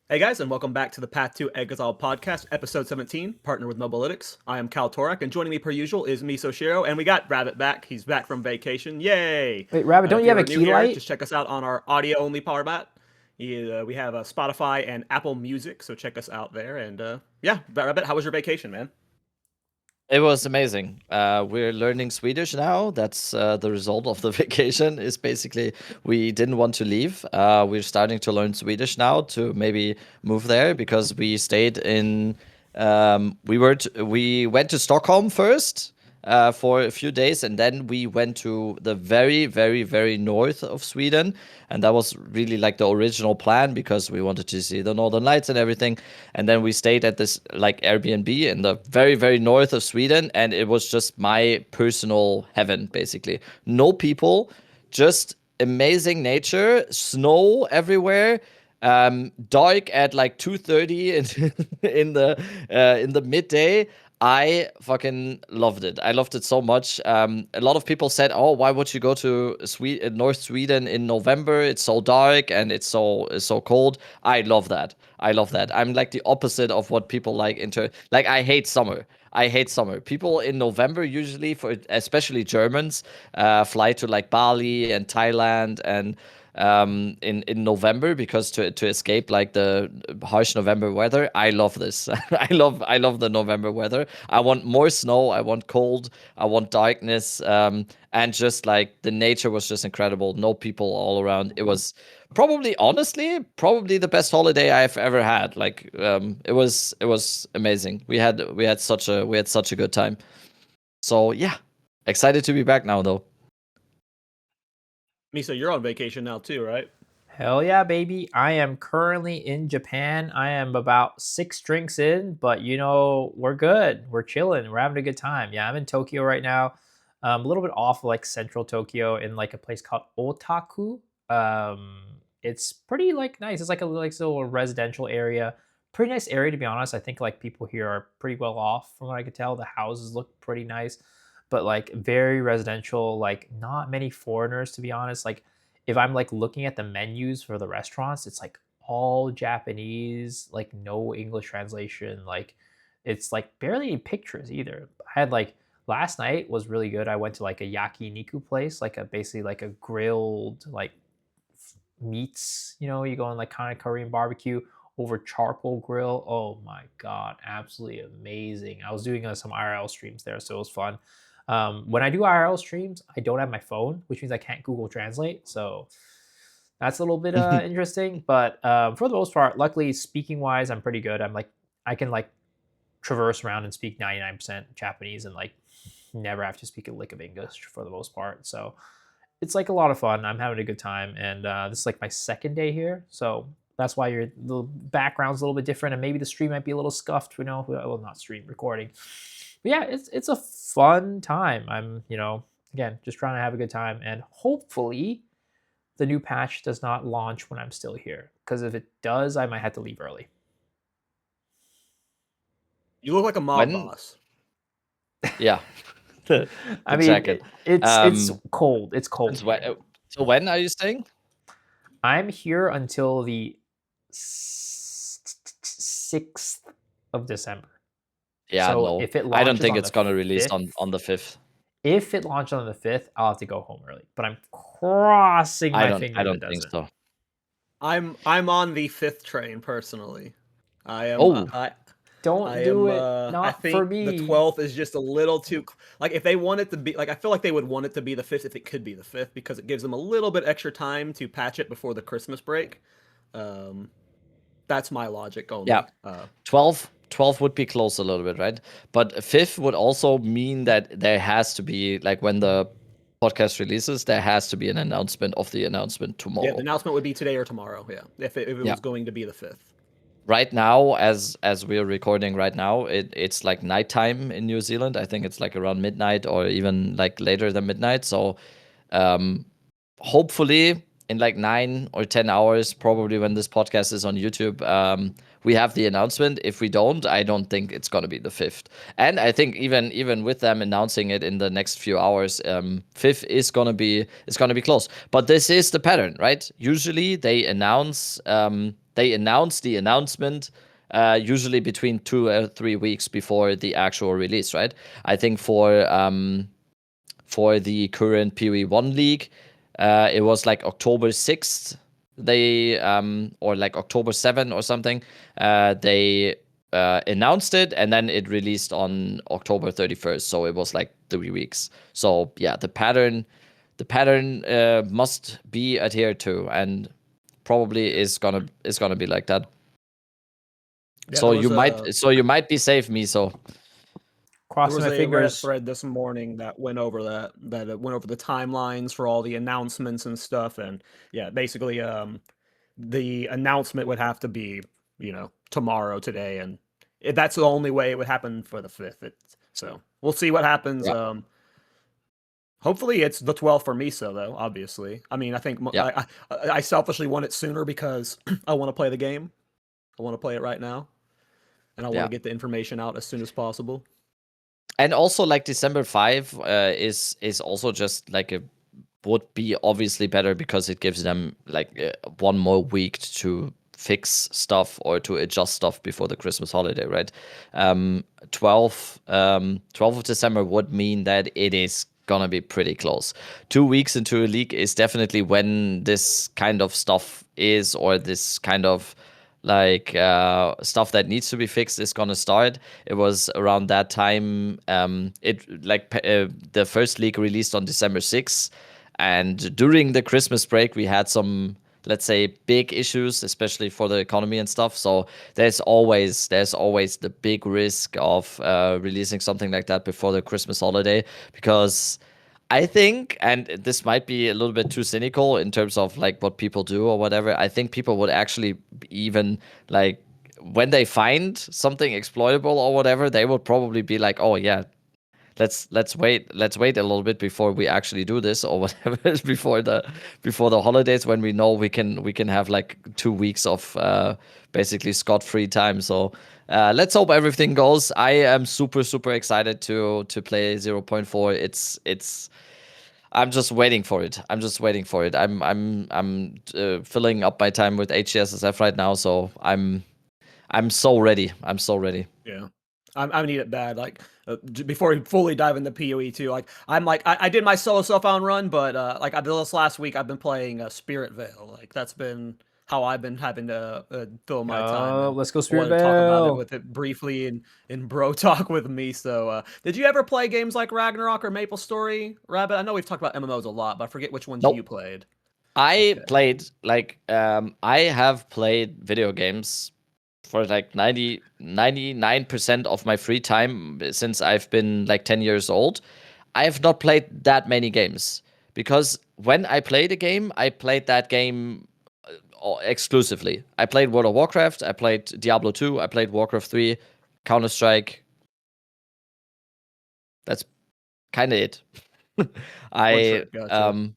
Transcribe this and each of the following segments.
Hey guys, and welcome back to the Path to Exile podcast, episode 17, partner with Mobalytics. I am Cal Torak, and joining me per usual is Miso Shiro, and we got Rabbit back. He's back from vacation. Yay! Wait, Rabbit, don't If you have a you're new key here, light? just check us out on our audio-only powerbat. We have Spotify and Apple Music, so check us out there. And yeah, Rabbit, how was your vacation, man? It was amazing. We're learning Swedish now. That's the result of the vacation. Is basically we didn't want to leave. We're starting to learn Swedish now to maybe move there because we stayed in. We went to Stockholm first for a few days, and then we went to the very, very, very north of Sweden, and that was really like the original plan because we wanted to see the Northern Lights and everything. And then we stayed at this like Airbnb in the very, very north of Sweden, and it was just my personal heaven, basically. No people, just amazing nature, snow everywhere. Dark at like 2:30 in the midday. I fucking loved it. I loved it so much. A lot of people said, "Oh, why would you go to North Sweden in November? It's so dark and it's so cold." I love that. I love that. I'm like the opposite of what people like like I hate summer. I hate summer. People in November usually, for especially Germans, fly to like Bali and Thailand and in November because to escape like the harsh November weather. I love this. I love the November weather. I want more snow. I want cold. I want darkness. And just like the nature was just incredible. No people all around. It was honestly, probably the best holiday I've ever had. Like it was amazing. We had such a good time. So yeah, excited to be back now though. Miso, you're on vacation now too, right? Hell yeah, baby. I am currently in Japan. I am about 6 drinks in, but we're good. We're chilling. We're having a good time. Yeah, I'm in Tokyo right now. A little bit off of, like central Tokyo in like a place called Otaku. It's pretty like nice. It's like a like little residential area. Pretty nice area to be honest. I think like people here are pretty well off from what I could tell. The houses look pretty nice, but like very residential, like not many foreigners to be honest. Like if I'm like looking at the menus for the restaurants, it's like all Japanese, like no English translation. Like it's like barely any pictures either. I had like last night was really good. I went to like a yakiniku place, like a basically like a grilled like meats. You go on like kind of Korean barbecue over charcoal grill. Oh my god, absolutely amazing. I was doing some IRL streams there, so it was fun. When I do IRL streams, I don't have my phone, which means I can't Google Translate. So that's a little bit interesting. But for the most part, luckily, speaking wise, I'm pretty good. I'm like I can like traverse around and speak 99% Japanese and like never have to speak a lick of English for the most part. So it's like a lot of fun. I'm having a good time, and this is like my second day here, so that's why the background's a little bit different, and maybe the stream might be a little scuffed. Well, not stream recording, but yeah, it's a fun time. I'm again just trying to have a good time, and hopefully the new patch does not launch when I'm still here, because if it does, I might have to leave early. You look like a mob When boss. yeah. the I mean, jacket. it's cold. It's cold So here. so when are you staying? I'm here until the 6th of December. Yeah, So no. if it I don't launches think on it's the gonna release 5th, on the 5th. if it launches on the 5th, I'll have to go home early. But I'm crossing I my don't I fingers it don't think doesn't. so. I'm on the 5th train personally. I am. Oh, Don't I do am. it. I Not for think the me. 12th is just a little too. Like, if they want it to be, like, I feel like they would want it to be the 5th if it could be the 5th because it gives them a little bit extra time to patch it before the Christmas break. That's my logic only. yeah. 12 would be close a little bit, right? But 5th would also mean that there has to be, like, when the podcast releases, there has to be an announcement of the announcement Yeah, tomorrow. the announcement would be today or tomorrow. Yeah, if it Yeah. was going to be the 5th. Right now, as we're recording right now, it's like nighttime in New Zealand. I think it's like around midnight or even like later than midnight. So hopefully in like 9 or 10 hours, probably when this podcast is on YouTube, we have the announcement. If we don't, I don't think it's going to be the 5th. And I think even with them announcing it in the next few hours, 5th is going to be close. But this is the pattern, right? Usually they announce they announce the announcement usually between 2 or 3 weeks before the actual release, right? I think for the current PoE 1 league, it was like October 6th. They or like October 7th or something. They announced it, and then it released on October 31st. So it was like 3 weeks. So yeah, the pattern must be adhered to, and probably is gonna be like that. Yeah, So there was you might be safe, Miso. there Crossing was my a Reddit fingers. thread this morning that went over that it went over the timelines for all the announcements and stuff, and yeah, basically, the announcement would have to be, tomorrow, today, and that's the only way it would happen for the 5th. So we'll see what happens. Yeah. Hopefully it's the 12th for Miso, though. Obviously, I mean, I think Yeah. I selfishly want it sooner because I want to play the game. I want to play it right now, and I want Yeah. to get the information out as soon as possible. And also, like, December 5 is also just like would be obviously better because it gives them like 1 more week to fix stuff or to adjust stuff before the Christmas holiday, right? 12th of December would mean that it is gonna be pretty close. 2 weeks into a league is definitely when this kind of stuff is, or this kind of like stuff that needs to be fixed is gonna start. It was around that time. The first league released on December 6th, and during the Christmas break we had some, let's say, big issues, especially for the economy and stuff. So there's always the big risk of releasing something like that before the Christmas holiday, because I think, and this might be a little bit too cynical in terms of like what people do or whatever, I think people would actually even like, when they find something exploitable or whatever, they would probably be like, oh yeah, let's wait a little bit before we actually do this or whatever before the holidays, when we know we can have like 2 weeks of basically scot-free time. So let's hope everything goes. I am super excited to play 0.4. It's I'm just waiting for it. I'm filling up my time with HCSSF right now, so I'm so ready. Yeah, I need it bad. Like before we fully dive into PoE too. Like I did my solo self-found run, but like I did this last week. I've been playing Spirit Veil. Like that's been how I've been having to fill my time. Oh, And let's go I Spirit wanted to talk about it Veil. with it briefly in bro talk with me. So did you ever play games like Ragnarok or Maple Story, Rabbit? I know we've talked about MMOs a lot, but I forget which ones you Nope. played. I Okay. played like I have played video games for like 99% of my free time since I've been like 10 years old. I have not played that many games, because when I played a game, I played that game exclusively. I played World of Warcraft, I played Diablo 2, I played Warcraft 3, Counter-Strike. That's kind of it. One I trick, gotcha.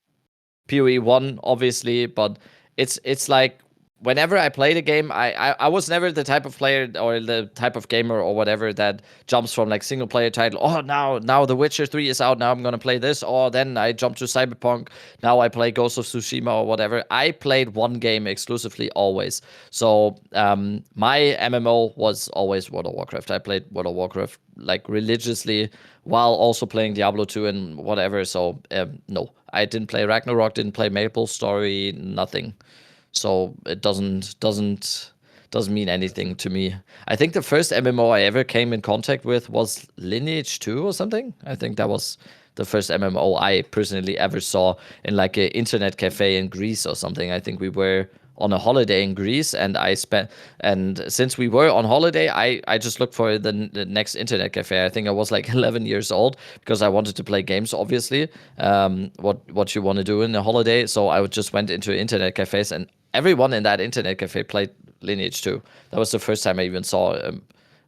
PoE 1, obviously, but it's like whenever I play the game, I was never the type of player or the type of gamer or whatever that jumps from like single player title. Oh, now The Witcher 3 is out. Now I'm gonna play this. Or then I jump to Cyberpunk. Now I play Ghost of Tsushima or whatever. I played one game exclusively always. So my MMO was always World of Warcraft. I played World of Warcraft like religiously while also playing Diablo 2 and whatever. So no, I didn't play Ragnarok, didn't play Maple Story, nothing. So it doesn't mean anything to me. I think the first MMO I ever came in contact with was Lineage 2 or something. I think that was the first MMO I personally ever saw in like an internet cafe in Greece or something. I think we were on a holiday in Greece, and since we were on holiday, I just looked for the next internet cafe. I think I was like 11 years old because I wanted to play games, obviously. What you want to do in a holiday? So I just went into internet cafes, and everyone in that internet cafe played Lineage 2. That was the first time I even saw an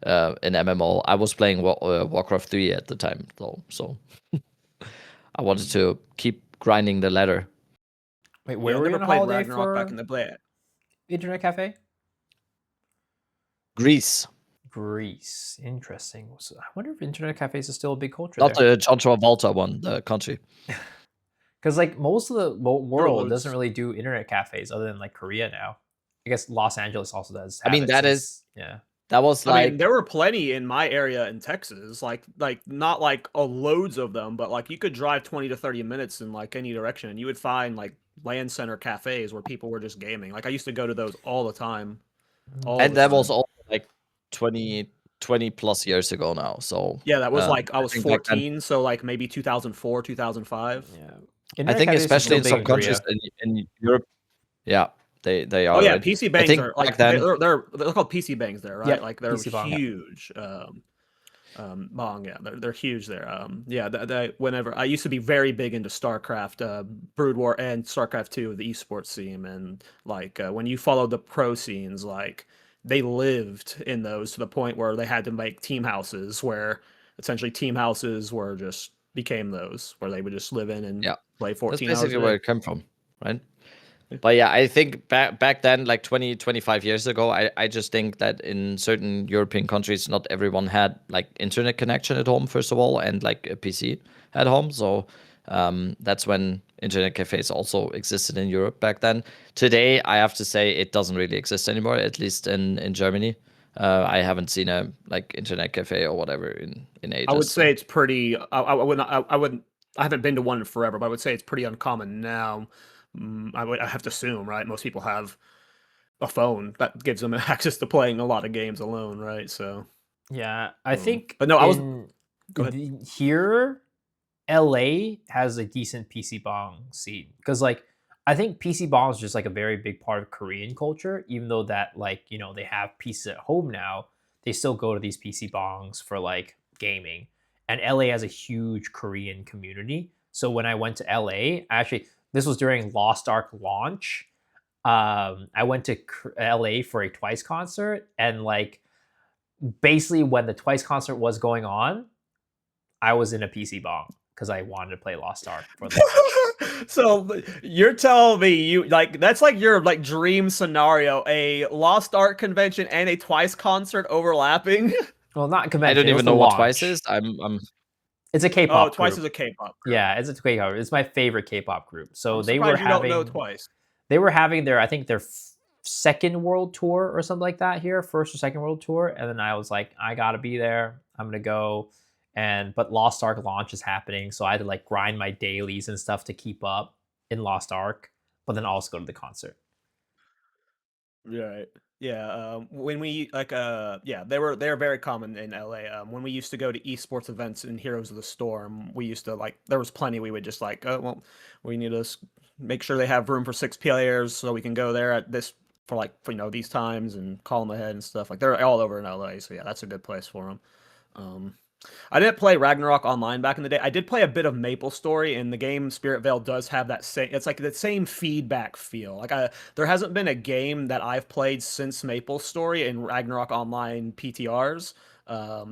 MMO. I was playing Warcraft 3 at the time, though, so I wanted to keep grinding the ladder. Wait, Yeah, where I were you never on a played holiday Ragnarok back in for the day. Internet Cafe? Greece, Greece. Interesting. So I wonder if internet cafes are still a big culture not there. the John Travolta one, the country. Because like most of the world doesn't Loads. really do internet cafes other than like Korea now. I guess Los Angeles also does. I mean, that is yeah. that was I like mean, there were plenty in my area in Texas, like not like loads of them, but like you could drive 20 to 30 minutes in like any direction, and you would find like land center cafes where people were just gaming. Like I used to go to those all the time, all and the that was time. all like 20 plus years ago now. So Yeah, that was like I I was think back then, 14, so like maybe 2004, 2005. Yeah. I Internet think cafes are especially still in big some in countries Korea. in Europe, yeah, they Oh are yeah, right. PC I bangs think are back like then, they're called PC bangs there, right? Yep, Like they're PC bong. huge. Bong, yeah, they're huge there. Yeah, whenever I used to be very big into StarCraft, Brood War, and StarCraft 2, the esports scene, and like when you follow the pro scenes, like they lived in those to the point where they had to make team houses, where essentially team houses were just became those where they would just live in and yeah, play that's 14 hours basically a where day. it came from, right? But yeah, I think back then, like 20, 25 years ago, I just think that in certain European countries, not everyone had like internet connection at home, first of all, and like a PC at home. So that's when internet cafes also existed in Europe back then. Today, I have to say it doesn't really exist anymore, at least in Germany. I haven't seen a like internet cafe or whatever in I would ages. say it's pretty. I wouldn't. I haven't been to one in forever, but I would say it's pretty uncommon now. I have to assume, right? Most people have a phone that gives them access to playing a lot of games alone, right? So, Yeah, I think but no, I was. in Go ahead. here, LA has a decent PC bong scene because like I think PC bong is just like a very big part of Korean culture. Even though that like they have PCs at home now, they still go to these PC bongs for like gaming. And LA has a huge Korean community. So when I went to LA, actually this was during Lost Ark launch. I went to LA for a Twice concert, and like basically when the Twice concert was going on, I was in a PC bong because I wanted to play Lost Ark for the launch. So you're telling me you like that's like your like dream scenario: a Lost Art convention and a Twice concert overlapping. Well, not I convention. don't It was even the know what Twice is. launch. I'm It's a Oh, K-pop Twice is group. a K-pop group. Yeah, it's a K-pop. It's my favorite K-pop group. So I'm surprised you don't know Twice. they were having their I think their second world tour or something like that here, first or second world tour, and then I was like, I gotta be there. I'm gonna go. But Lost Ark launch is happening, so I had to like grind my dailies and stuff to keep up in Lost Ark, but then also go to the concert. Right. Yeah. When we like, yeah, they're very common in LA. When we used to go to esports events in Heroes of the Storm, we used to like there was plenty. We would just like, oh well, we need to make sure they have room for 6 players so we can go there at this for like these times and call them ahead and stuff. Like they're all over in LA, so yeah, that's a good place for them. Um, I didn't play Ragnarok online back in the day. I did play a bit of Maple Story, and the game Spirit Vale does have that same. It's like the same feedback feel. There hasn't been a game that I've played since Maple Story in Ragnarok Online PTRs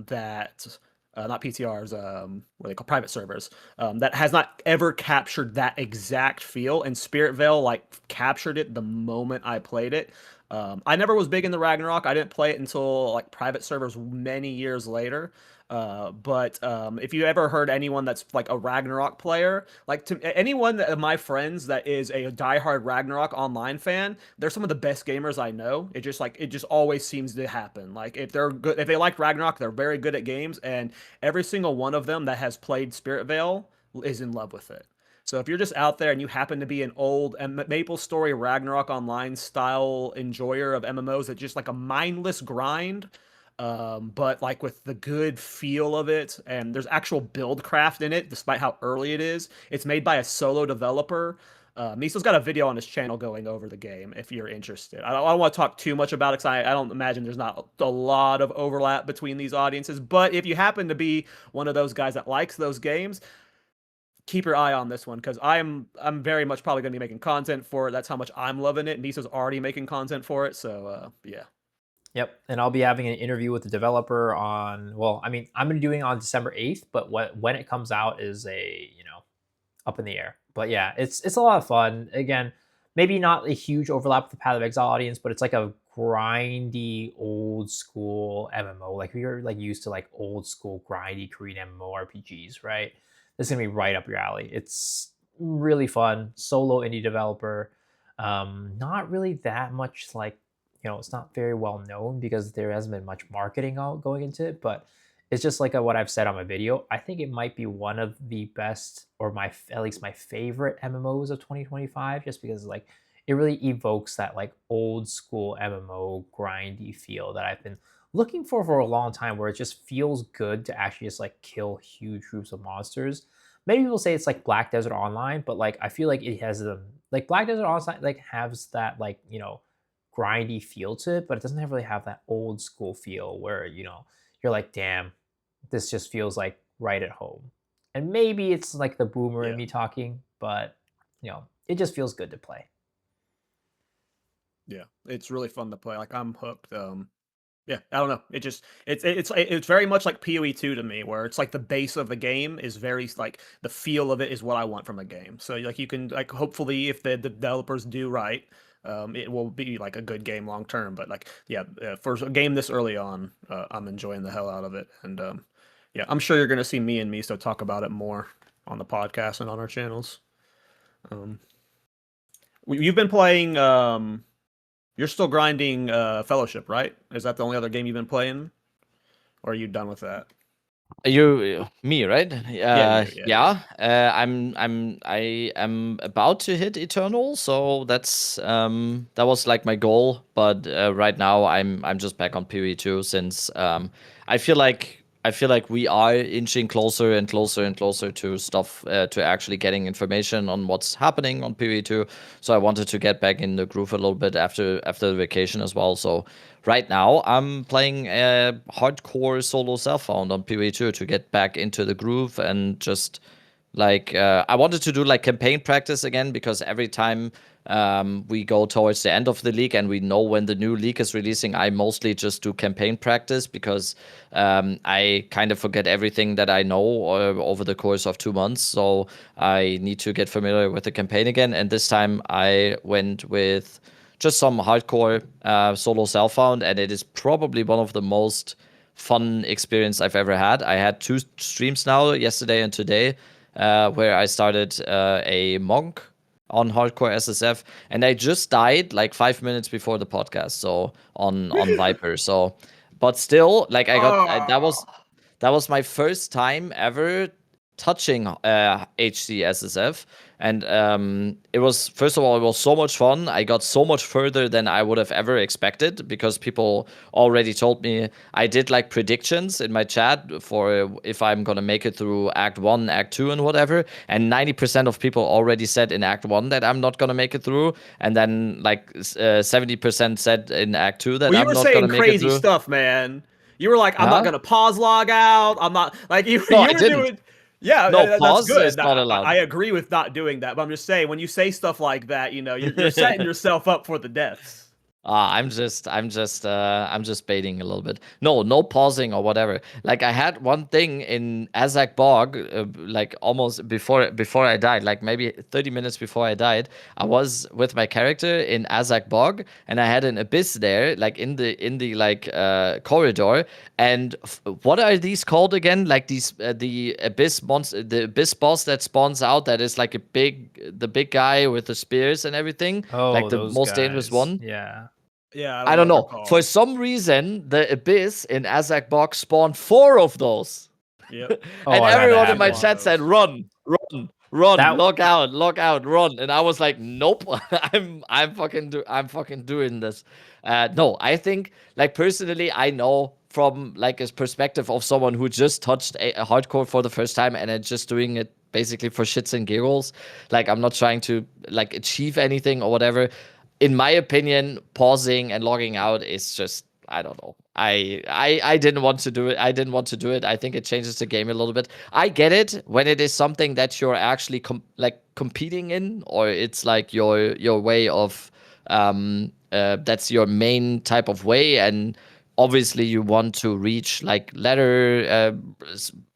that. Not PTRs, what are they call private servers, that has not ever captured that exact feel. And Spirit Vale like captured it the moment I played it. I never was big into Ragnarok. I didn't play it until like private servers many years later. But if you ever heard anyone that's like a Ragnarok player, like anyone of my friends that is a diehard Ragnarok online fan, they're some of the best gamers I know. It just always seems to happen. Like if they're good, if they like Ragnarok, they're very good at games, and every single one of them that has played Spirit Vale is in love with it. So if you're just out there and you happen to be an old Maple Story Ragnarok Online style enjoyer of MMOs that just like a mindless grind, but like with the good feel of it, and there's actual build craft in it, despite how early it is. It's made by a solo developer. Miso's got a video on his channel going over the game if you're interested. I don't want to talk too much about it because I don't imagine there's not a lot of overlap between these audiences. But if you happen to be one of those guys that likes those games, keep your eye on this one because I'm very much probably going to be making content for it. That's how much I'm loving it. Miso's already making content for it, so yeah. Yep, and I'll be having an interview with the developer on. Well, I mean, I'm gonna be doing it on December 8th, but when it comes out is up in the air. But yeah, it's a lot of fun. Again, maybe not a huge overlap with the Path of Exile audience, but it's like a grindy old school MMO. Like if you're like used to like old school grindy Korean MMORPGs, right? This is gonna be right up your alley. It's really fun. Solo indie developer. Not really that much like, it's not very well known because there hasn't been much marketing out going into it, but it's just like what I've said on my video. I think it might be one of the best, or at least my favorite MMOs of 2025, just because like it really evokes that like old school MMO grindy feel that I've been looking for a long time, where it just feels good to actually just like kill huge groups of monsters. Maybe people say it's like Black Desert Online, but like I feel like it has the like Black Desert Online like has that like grindy feel to it, but it doesn't really have that old school feel where you're like, damn, this just feels like right at home. And maybe it's like the boomer in Yeah. me talking, but it just feels good to play. Yeah, it's really fun to play. Like I'm hooked. Yeah, I don't know. It just it's very much like PoE 2 to me, where it's like the base of the game is very like the feel of it is what I want from a game. So like you can like hopefully if the developers do right, it will be like a good game long term. But like yeah, for a game this early on, I'm enjoying the hell out of it, and yeah, I'm sure you're gonna see me and Miso talk about it more on the podcast and on our channels. You've been playing. You're still grinding Fellowship, right? Is that the only other game you've been playing, or are you done with that? Me, right? Yeah, Yeah. I am about to hit Eternal, so that was like my goal. But right now, I'm just back on PoE 2 since I feel like we are inching closer and closer and closer to stuff to actually getting information on what's happening on PoE 2. So I wanted to get back in the groove a little bit after the vacation as well. So right now, I'm playing a hardcore solo self-found on PoE 2 to get back into the groove and just like I wanted to do like campaign practice again, because every time we go towards the end of the league and we know when the new league is releasing, I mostly just do campaign practice because I kind of forget everything that I know over the course of 2 months. So I need to get familiar with the campaign again. And this time I went with just some hardcore solo self-found, and it is probably one of the most fun experience I've ever had. I had 2 streams now, yesterday and today, where I started a monk on hardcore SSF, and I just died like 5 minutes before the podcast, so on Viper. So, but still, like that was my first time ever touching HCSSF, and it was, first of all, it was so much fun. I got so much further than I would have ever expected, because people already told me. I did like predictions in my chat for if I'm gonna make it through Act 1, Act 2, and whatever, and 90% of people already said in Act 1 that I'm not gonna make it through, and then like 70% said in Act 2 that well, you I'm were not gonna saying make it crazy through. stuff, man. You were like, I'm not Huh? gonna pause log out. I'm not like you. No, You I were didn't. doing. Yeah, No, that's pause is good. not I allowed. agree with not doing that, but I'm just saying when you say stuff like that, you're setting yourself up for the deaths. I'm just baiting a little bit. No pausing or whatever. Like I had one thing in Azak Bog, like almost before I died, like maybe 30 minutes before I died. I was with my character in Azak Bog, and I had an abyss there, like in the like corridor. And what are these called again? Like these the abyss monster, the abyss boss that spawns out. That is like the big guy with the spears and everything, Oh, like the those most dangerous guys. one. Yeah. Yeah, I I don't know don't what they're know. For called. some reason, the Abyss in Azak Box spawned 4 of those. Yep. Oh, And I've had that everyone in Seen my a happen. lot of chat said, those. run, That log out, run. And I was like, nope, I'm fucking doing this. No, I think, like, personally, I know from like a perspective of someone who just touched a hardcore for the first time and just doing it basically for shits and giggles. Like, I'm not trying to like achieve anything or whatever. In my opinion, pausing and logging out is just, I don't know. I didn't want to do it. I didn't want to do it. I think it changes the game a little bit. I get it when it is something that you're actually competing in, or it's like your way of that's your main type of way, and obviously you want to reach like ladder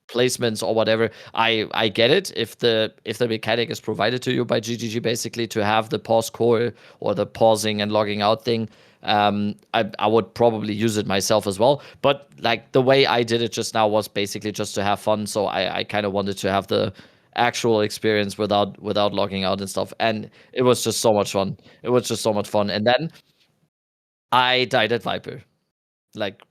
placements or whatever. I get it if the mechanic is provided to you by GGG, basically, to have the pause core or the pausing and logging out thing. I would probably use it myself as well, but like the way I did it just now was basically just to have fun. So I kind of wanted to have the actual experience without logging out and stuff. And it was just so much fun. It was just so much fun. And then I died at Viper. Like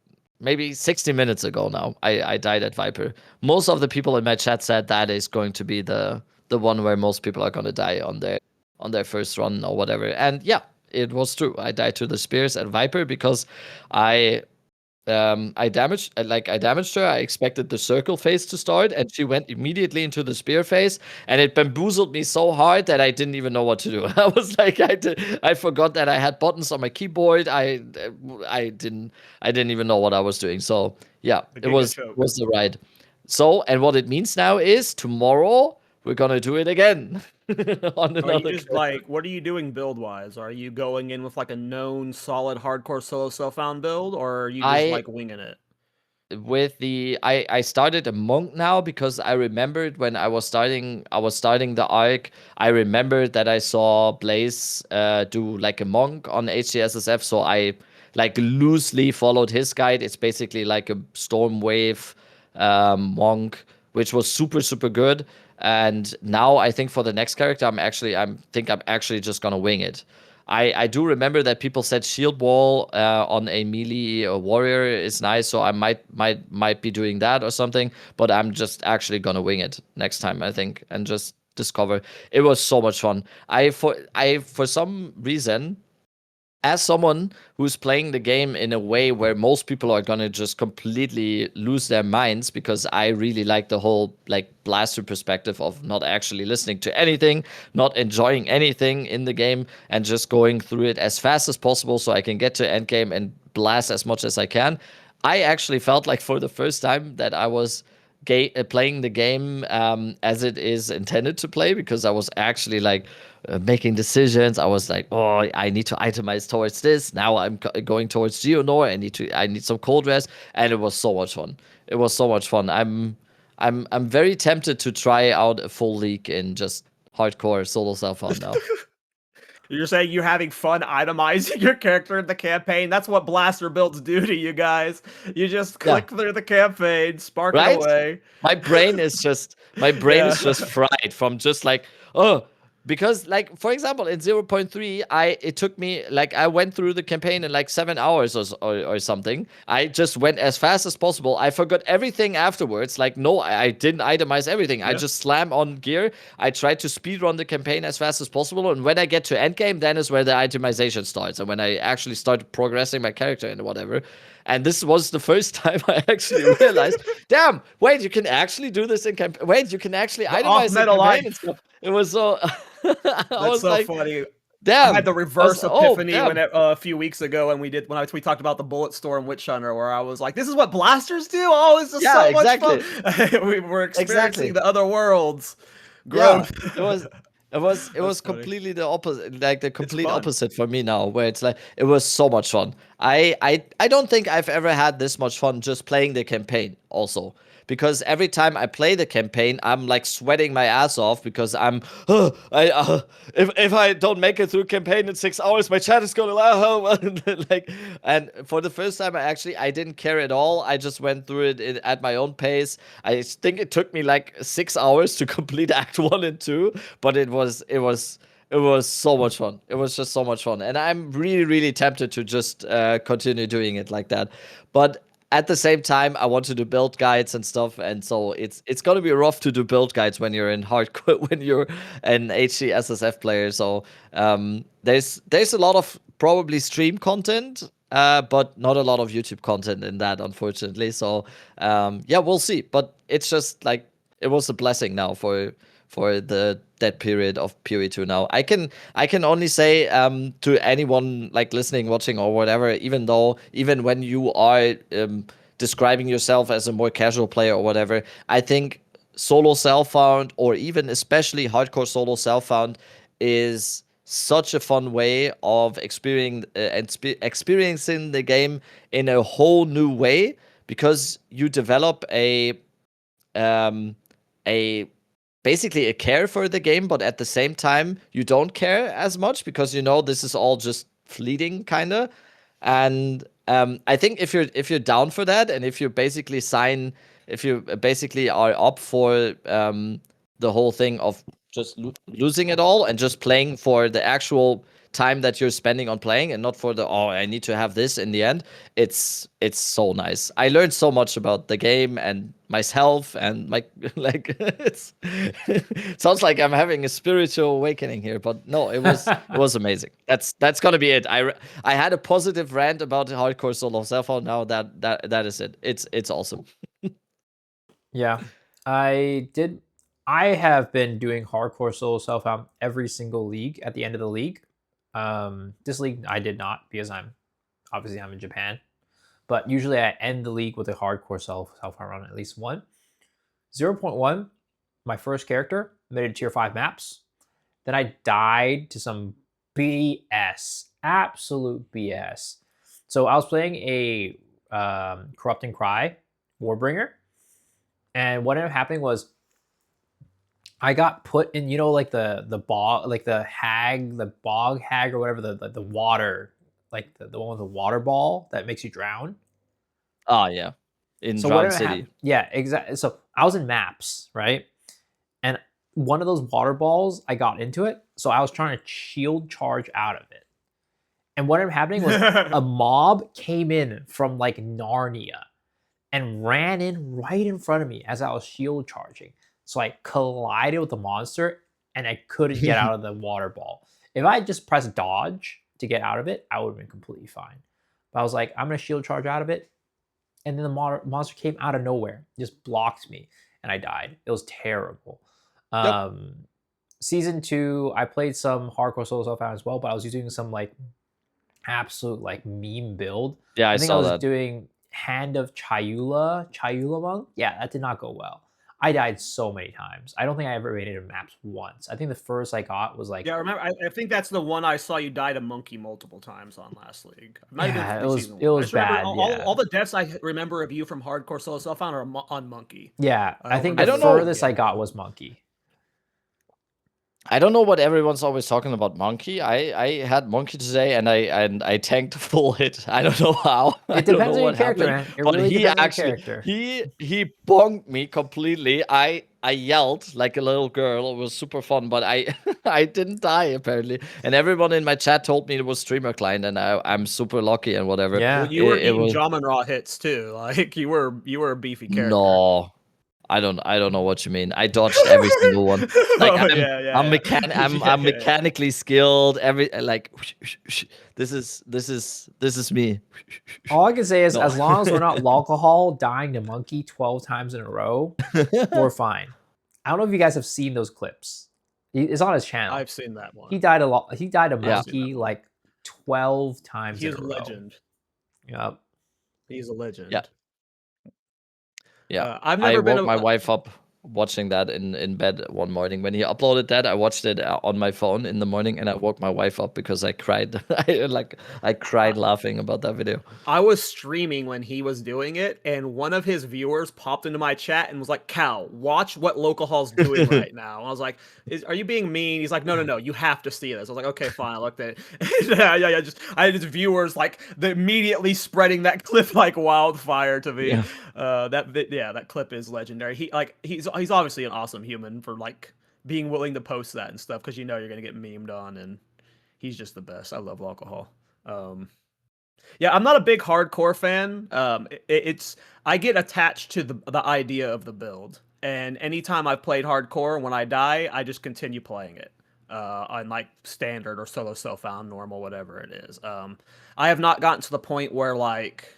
maybe 60 minutes ago now. I died at Viper. Most of the people in my chat said that is going to be the one where most people are gonna die on their first run or whatever. And yeah, it was true. I died to the spears at Viper because I damaged her. I expected the circle phase to start, and she went immediately into the spear phase, and it bamboozled me so hard that I didn't even know what to do. I was like, I forgot that I had buttons on my keyboard. I didn't even know what I was doing. So yeah, it was the ride. So, and what it means now is tomorrow we're gonna do it again. On Are you another just like, what are you doing build wise? Are you going in with like a known solid hardcore solo self-found build, or are you just like winging it? With the I started a monk now because I remembered when I was starting the arc, I remembered that I saw Blaze do like a monk on HCSSF, so I like loosely followed his guide. It's basically like a storm wave monk, which was super good. And now I think for the next character, I'm actually just gonna wing it. I do remember that people said shield wall on a melee warrior is nice, so I might be doing that or something. But I'm just actually gonna wing it next time, I think, and just discover. It was so much fun. For some reason, as someone who's playing the game in a way where most people are gonna just completely lose their minds, because I really like the whole like blaster perspective of not actually listening to anything, not enjoying anything in the game, and just going through it as fast as possible so I can get to end game and blast as much as I can. I actually felt like for the first time that I was playing the game as it is intended to play, because I was actually like making decisions. I was like, oh, I need to itemize towards this. Now I'm going towards Geonor. I need some cold rest, and it was so much fun. It was so much fun. I'm very tempted to try out a full league in just hardcore solo self-found now. You're saying you're having fun itemizing your character in the campaign? That's what blaster builds do to you guys. You just click through the campaign, spark it away. My brain is just fried from just like, oh, because like for example in 0.3 it took me like I went through the campaign in like 7 hours or something. I just went as fast as possible. I forgot everything afterwards. Like no, I didn't itemize everything. I just slam on gear. I tried to speedrun the campaign as fast as possible, and when I get to endgame, then is where the itemization starts, and when I actually start progressing my character and whatever. And this was the first time I actually realized, damn, wait, you can actually do this in campaign. Wait, you can actually itemize in campaign and stuff. It was so. I was so like, funny. damn. I had the reverse epiphany when a few weeks ago when we talked about the Bullet Storm Witch Hunter, where I was like, "This is what blasters do! Oh, this is so much fun!" We were experiencing the other worlds. Growth. Yeah, it was completely the opposite, like the complete opposite for me now, where it's like it was so much fun. I don't think I've ever had this much fun just playing the campaign also. Because every time I play the campaign, I'm like sweating my ass off because if I don't make it through campaign in 6 hours, my chat is gonna like. And for the first time, I didn't care at all. I just went through it at my own pace. I think it took me like 6 hours to complete Act 1 and 2, but it was so much fun. It was just so much fun, and I'm really tempted to just continue doing it like that, but. At the same time, I wanted to build guides and stuff, and so it's gonna be rough to do build guides when you're in hardcore, when you're an HCSSF player. So there's a lot of probably stream content, but not a lot of YouTube content in that, unfortunately. So yeah, we'll see. But it's just like it was a blessing now for that period of PoE 2 now. I can only say to anyone like listening, watching, or whatever, even when you are describing yourself as a more casual player or whatever, I think solo self-found, or even especially hardcore solo self-found, is such a fun way of experiencing the game in a whole new way, because you develop basically a care for the game, but at the same time you don't care as much because you know this is all just fleeting kind of. And I think if you're down for that, and if you basically are up for the whole thing of just losing it all and just playing for the actual time that you're spending on playing and not for the I need to have this in the end. It's so nice. I learned so much about the game and myself and my like it's sounds like I'm having a spiritual awakening here, but no, it was amazing. That's gonna be it. I had a positive rant about hardcore solo self-found. Now that is it. It's awesome. Yeah, I did. I have been doing hardcore solo self-found every single league at the end of the league. This league I did not because I'm in Japan. But usually I end the league with a hardcore self-found run at least one. 0.1, my first character made it tier 5 maps. Then I died to some BS, absolute BS. So I was playing a Corrupting Cry Warbringer, and what ended up happening was I got put in, like the bog, like the bog hag or whatever, the water, like the one with the water ball that makes you drown. Ah, yeah, in So Drown what City. Yeah, exactly. So I was in maps, right? And one of those water balls, I got into it. So I was trying to shield charge out of it. And what ended up happening was a mob came in from like Narnia and ran in right in front of me as I was shield charging. So I collided with the monster and I couldn't get out of the water ball. If I had just pressed dodge to get out of it, I would have been completely fine. But I was like, I'm going to shield charge out of it. And then the monster came out of nowhere, just blocked me, and I died. It was terrible. Yep. Season 2, I played some hardcore solo self-found as well, but I was using some like absolute like meme build. Yeah, I think saw I was that. doing Hand of Chayula Monk. Yeah, that did not go well. I died so many times. I don't think I ever made it in maps once. I think the first I got was like, Yeah, I remember. I think that's the one I saw you die to monkey multiple times on last league. It might have been it was season it one. I was just remember bad. all the deaths I remember of you from hardcore solo self-found are on monkey. Yeah, I think the I don't know. furthest I got was monkey. I don't know what everyone's always talking about monkey. I had monkey today and I tanked full hit. I don't know how. I It don't depends know on your what character, happened. man. It But really he depends on your actually character. he bonked me completely. I yelled like a little girl. It was super fun, but I I didn't die apparently. And everyone in my chat told me it was streamer client, and I'm super lucky and whatever. Yeah. Well, you were It eating was Jamin Raw hits too. Like you were a beefy character. no. I don't know what you mean. I dodged every single one. Like Oh, I'm yeah. mechanically skilled. This is me. All I can say is, No. as long as we're not alcohol dying to monkey 12 times in a row, we're fine. I don't know if you guys have seen those clips. It's on his channel. I've seen that one. He died a lot. He died a Yeah. monkey like 12 times He's in a a row. legend. Yep. He's a legend. Yeah. I've I never been woke my wife up watching that in bed one morning. When he uploaded that, I watched it on my phone in the morning, and I woke my wife up because I cried. I cried laughing about that video. I was streaming when he was doing it, and one of his viewers popped into my chat and was like, "Cal, watch what Local Hall's doing right now." And I was like, "Are you being mean?" He's like, "No, you have to see this." I was like, "Okay, fine." I looked at it. yeah. I had his viewers like immediately spreading that clip like wildfire to me. Yeah. That clip is legendary. He's obviously an awesome human for like being willing to post that and stuff, because you're gonna get memed on, and he's just the best. I love Alcohol. Yeah, I'm not a big hardcore fan. I get attached to the idea of the build, and anytime I've played hardcore, when I die, I just continue playing it on like standard or solo self-found, normal, whatever it is. I have not gotten to the point where like,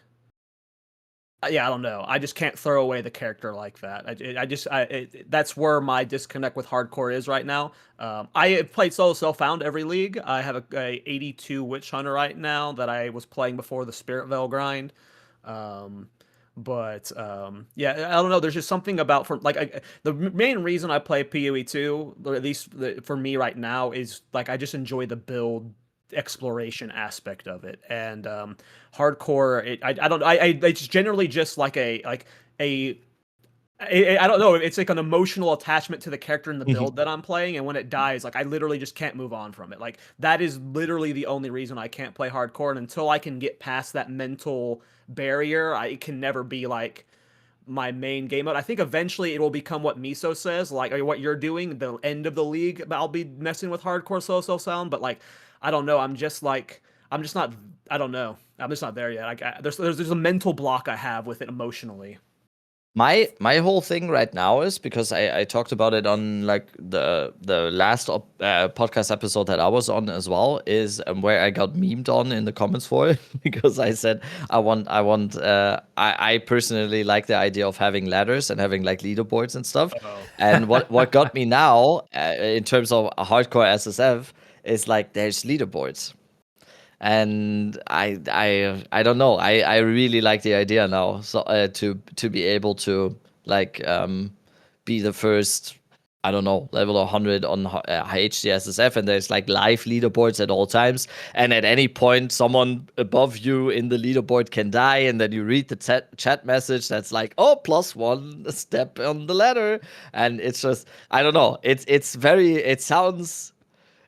yeah, I don't know. I just can't throw away the character like that. That's where my disconnect with hardcore is right now. I have played solo self-found every league. I have a 82 Witch Hunter right now that I was playing before the Spirit Veil grind. Yeah, I don't know. There's just something about the main reason I play PoE 2, or at least for me right now, is like I just enjoy the build exploration aspect of it, and hardcore, it's generally just like I don't know, it's like an emotional attachment to the character in the build that I'm playing, and when it dies, like I literally just can't move on from it. Like that is literally the only reason I can't play hardcore, and until I can get past that mental barrier, it can never be like my main game mode. I think eventually it will become what Miso says, like what you're doing, the end of the league. I'll be messing with hardcore solo sound, but like I don't know. I'm just not. I don't know. I'm just not there yet. There's a mental block I have with it emotionally. My whole thing right now is because I talked about it on like the last podcast episode that I was on as well, is where I got memed on in the comments for it because I said I personally like the idea of having ladders and having like leaderboards and stuff. Oh. And what got me now in terms of a hardcore SSF is like there's leaderboards. And I don't know. I really like the idea now. So to be able to like be the first, I don't know, level 100 on HCSSF, and there's like live leaderboards at all times. And at any point, someone above you in the leaderboard can die, and then you read the chat message that's like, oh, +1 step on the ladder, and it's just, I don't know. It sounds.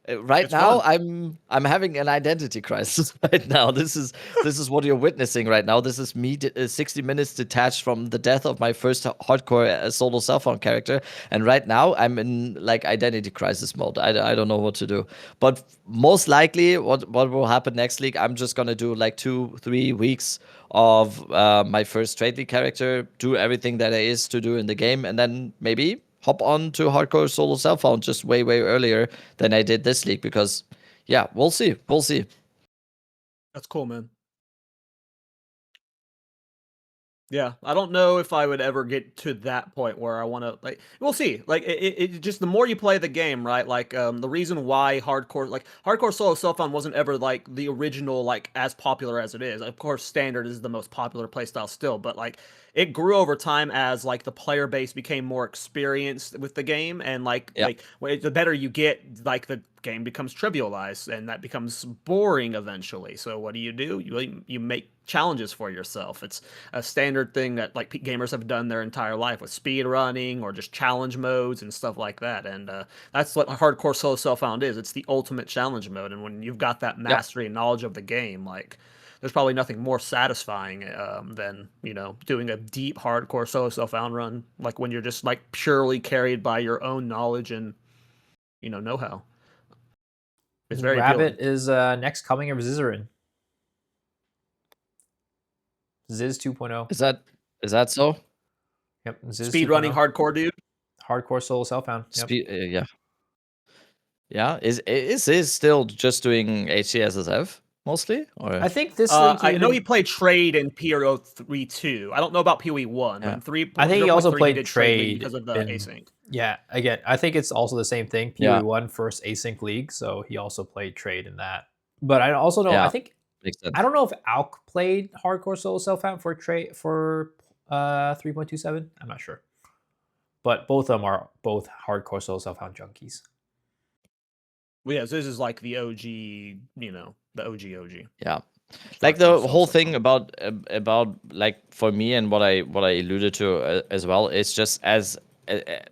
Right It's now, fun. I'm having an identity crisis right now. This is what you're witnessing right now. This is me 60 minutes detached from the death of my first hardcore solo cell phone character, and right now I'm in like identity crisis mode. I don't know what to do. But most likely, what will happen next league? I'm just gonna do like 2-3 weeks of my first trade league character, do everything that there is to do in the game, and then maybe hop on to hardcore solo cell phone just way earlier than I did this league, because yeah, we'll see. That's cool, man. Yeah, I don't know if I would ever get to that point where I want to like. We'll see. Like it just the more you play the game, right? Like the reason why hardcore solo self-found wasn't ever like the original like as popular as it is. Of course, standard is the most popular playstyle still, but like it grew over time as like the player base became more experienced with the game, and Yeah. the better you get, like the game becomes trivialized, and that becomes boring eventually. So what do? You make challenges for yourself. It's a standard thing that like gamers have done their entire life with speed running or just challenge modes and stuff like that. And that's what hardcore solo self-found is. It's the ultimate challenge mode. And when you've got that Yeah. mastery and knowledge of the game, like there's probably nothing more satisfying than doing a deep hardcore solo self-found run, like when you're just like purely carried by your own knowledge and know-how. It's very appealing. Rabbit is next coming of Zizarin. Ziz 2.0. Is that so? Yep. Ziz Speed running hardcore dude. Hardcore solo self-found. Yep. Yeah. Is still just doing HCSSF mostly, or I think this league. I know he played trade in PRO 3-2. I don't know about PoE 1, but in 3. I think he also 0.3, played did trade because of the async. Yeah, again, I think it's also the same thing. Yeah. PoE 1 first async league, so he also played trade in that. But I also know, Yeah. I think makes sense. I don't know if Alk played hardcore solo self-found for trade for 3.27. I'm not sure, but both of them are both hardcore solo self-found junkies. Well, yeah, so this is like the OG, the OG. Yeah. Like the whole thing about like for me, and what I alluded to as well, is just as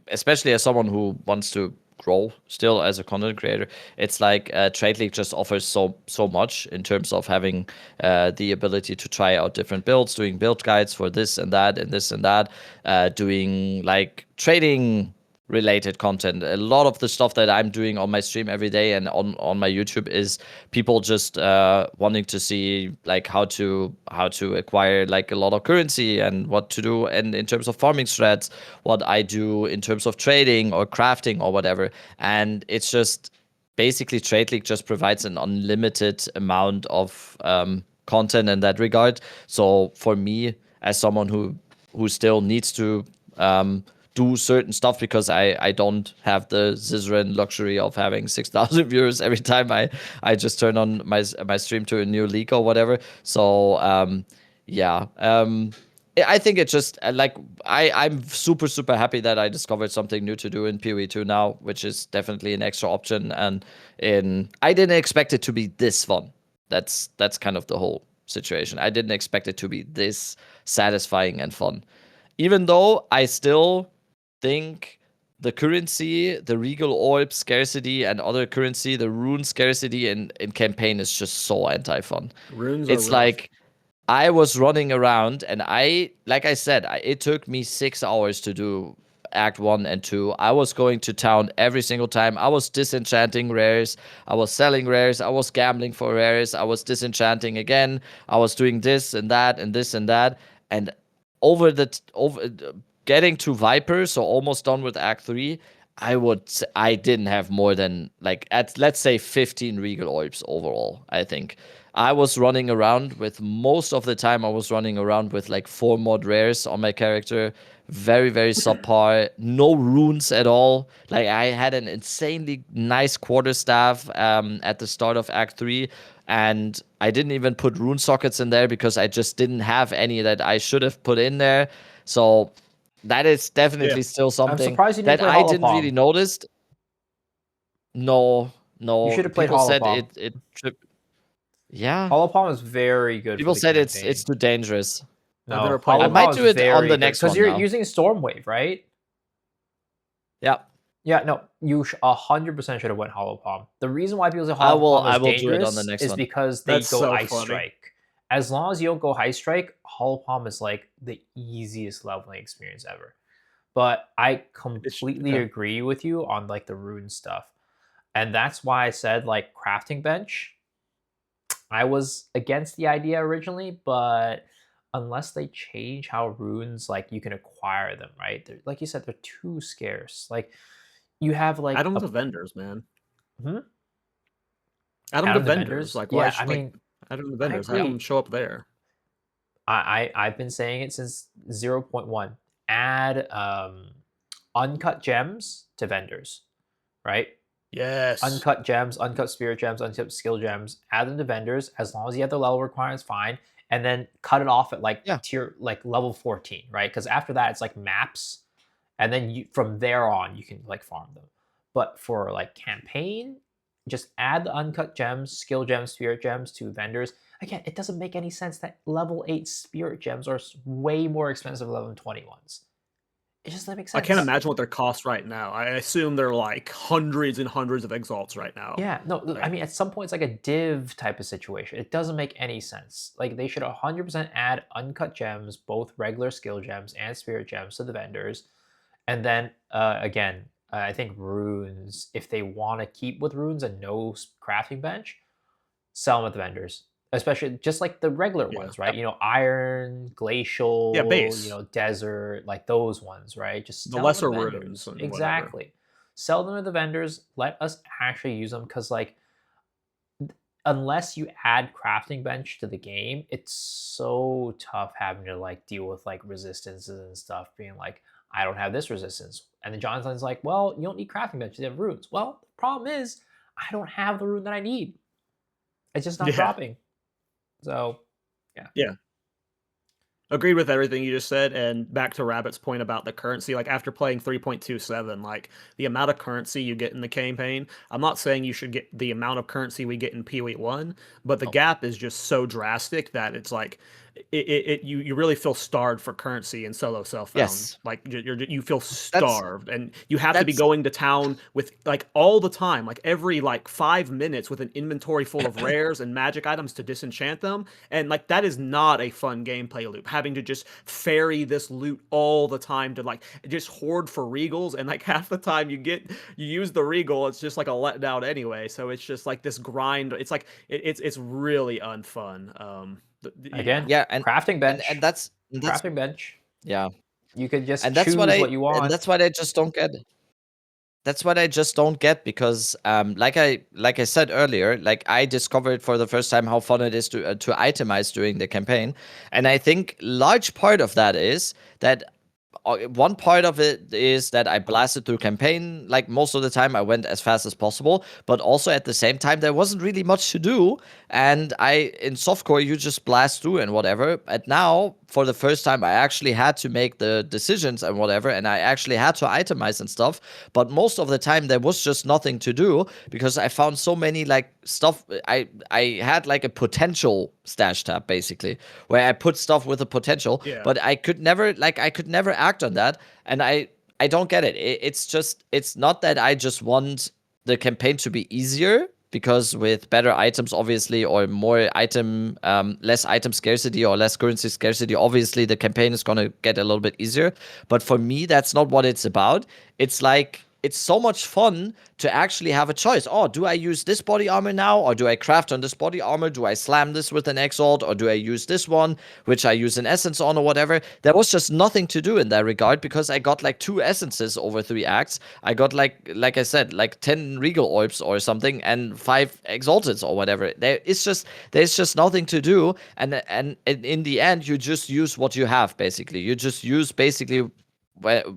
especially as someone who wants to grow still as a content creator, it's like Trade League just offers so much in terms of having the ability to try out different builds, doing build guides for this and that and this and that, doing like trading related content. A lot of the stuff that I'm doing on my stream every day and on my YouTube is people just wanting to see like how to acquire like a lot of currency and what to do, and in terms of farming strats, what I do in terms of trading or crafting or whatever. And it's just basically Trade League just provides an unlimited amount of content in that regard. So for me, as someone who still needs to do certain stuff, because I don't have the Zizarin luxury of having 6,000 viewers every time I just turn on my stream to a new league or whatever. So I think it's just like I'm super happy that I discovered something new to do in PoE 2 now, which is definitely an extra option, and I didn't expect it to be this fun. That's kind of the whole situation. I didn't expect it to be this satisfying and fun, even though I still think the currency, the Regal Orb scarcity, and other currency, the Rune scarcity in campaign is just so anti-fun. Runes It's are rough. like I was running around, and like I said, it took me 6 hours to do Act 1 and 2. I was going to town every single time. I was disenchanting rares. I was selling rares. I was gambling for rares. I was disenchanting again. I was doing this and that and this and that. And over getting to Viper, so almost done with Act 3, I didn't have more than like let's say 15 Regal Orbs overall, I think. I was running around with most of the time I was running around with like 4 mod rares on my character. Very, very subpar. No runes at all. Like I had an insanely nice quarterstaff at the start of Act 3. And I didn't even put rune sockets in there because I just didn't have any that I should have put in there. So that is definitely still something surprised you didn't that play I Hollow didn't really Palm. notice. No, You no. should have played People Hollow said Palm. Yeah. Hollow Palm is very good. People for the said campaign. it's too dangerous. I've No, never played Hollow it. I might Palm do is it on the very next because one you're now. using Stormwave, right? Yeah. Yeah, no, you 100% should have went Hollow Palm. The reason why people say Hollow Palm is do it on the dangerous next is one. because they That's go so Ice funny. Strike. As long as you don't go High Strike, Hollow Palm is like the easiest leveling experience ever. But I completely agree with you on like the rune stuff. And that's why I said like crafting bench. I was against the idea originally, but unless they change how runes like you can acquire them, right? Like you said, they're too scarce. Like you have like Add them to vendors, man. Hmm? Add them to vendors. Like, why? Yeah, I mean, add them to vendors. Have agree. them show up there. I've been saying it since 0.1. Add uncut gems to vendors, right? Yes. Uncut gems, uncut spirit gems, uncut skill gems. Add them to vendors as long as you have the level requirements, fine. And then cut it off at like tier like level 14, right? Because after that it's like maps, and then you from there on you can like farm them. But for like campaign, just add the uncut gems, skill gems, spirit gems to vendors. Again, it doesn't make any sense that level 8 spirit gems are way more expensive than level 20 ones. It just doesn't make sense. I can't imagine what their cost right now. I assume they're like hundreds and hundreds of exalts right now. Yeah, no, I mean, at some point, it's like a div type of situation. It doesn't make any sense. Like, they should 100% add uncut gems, both regular skill gems and spirit gems to the vendors. And then, again, I think runes, if they want to keep with runes and no crafting bench, sell them at the vendors. Especially just like the regular ones, right? You know, iron, glacial, base. you know, desert, like those ones, right? Just the lesser runes. Exactly. Sell them to the vendors. Let us actually use them because, like, unless you add crafting bench to the game, it's so tough having to like deal with like resistances and stuff. Being like, I don't have this resistance, and then Jonathan's like, well, you don't need crafting bench. You have runes. Well, the problem is, I don't have the rune that I need. It's just not dropping. So, yeah. Agreed with everything you just said, and back to Rabbit's point about the currency, like after playing 3.27, like the amount of currency you get in the campaign, I'm not saying you should get the amount of currency we get in PoE 1, but the gap is just so drastic that it's like you really feel starved for currency in solo self-found. Yes. Like you feel starved, and you have to be going to town with like all the time, like every like 5 minutes with an inventory full of rares and magic items to disenchant them, and like that is not a fun gameplay loop. Having to just ferry this loot all the time to like just hoard for regals, and like half the time you use the regal, it's just like a letdown anyway. So it's just like this grind. It's like it's really unfun. Again, and crafting bench, and that's crafting bench. Yeah, you could just and that's choose what you want. And that's what I just don't get. That's what I just don't get because, like I said earlier, like I discovered for the first time how fun it is to itemize during the campaign, and I think large part of that is that. One part of it is that I blasted through campaign, like most of the time I went as fast as possible, but also at the same time there wasn't really much to do, and in softcore you just blast through and whatever. But now for the first time I actually had to make the decisions and whatever, and I actually had to itemize and stuff, but most of the time there was just nothing to do because I found so many like stuff. I had like a potential stash tab basically where I put stuff with a potential, but I could never act on that, and I don't get it. It's not that I just want the campaign to be easier. because with better items, obviously, or more item, less item scarcity or less currency scarcity, obviously the campaign is gonna get a little bit easier. But for me, that's not what it's about. It's like, it's so much fun to actually have a choice. Oh, do I use this body armor now? Or do I craft on this body armor? Do I slam this with an exalt? Or do I use this one, which I use an essence on or whatever? There was just nothing to do in that regard because I got like 2 essences over 3 acts. I got like I said, like 10 regal orbs or something and 5 exalteds or whatever. There's just nothing to do. And in the end, you just use what you have, basically. You just use basically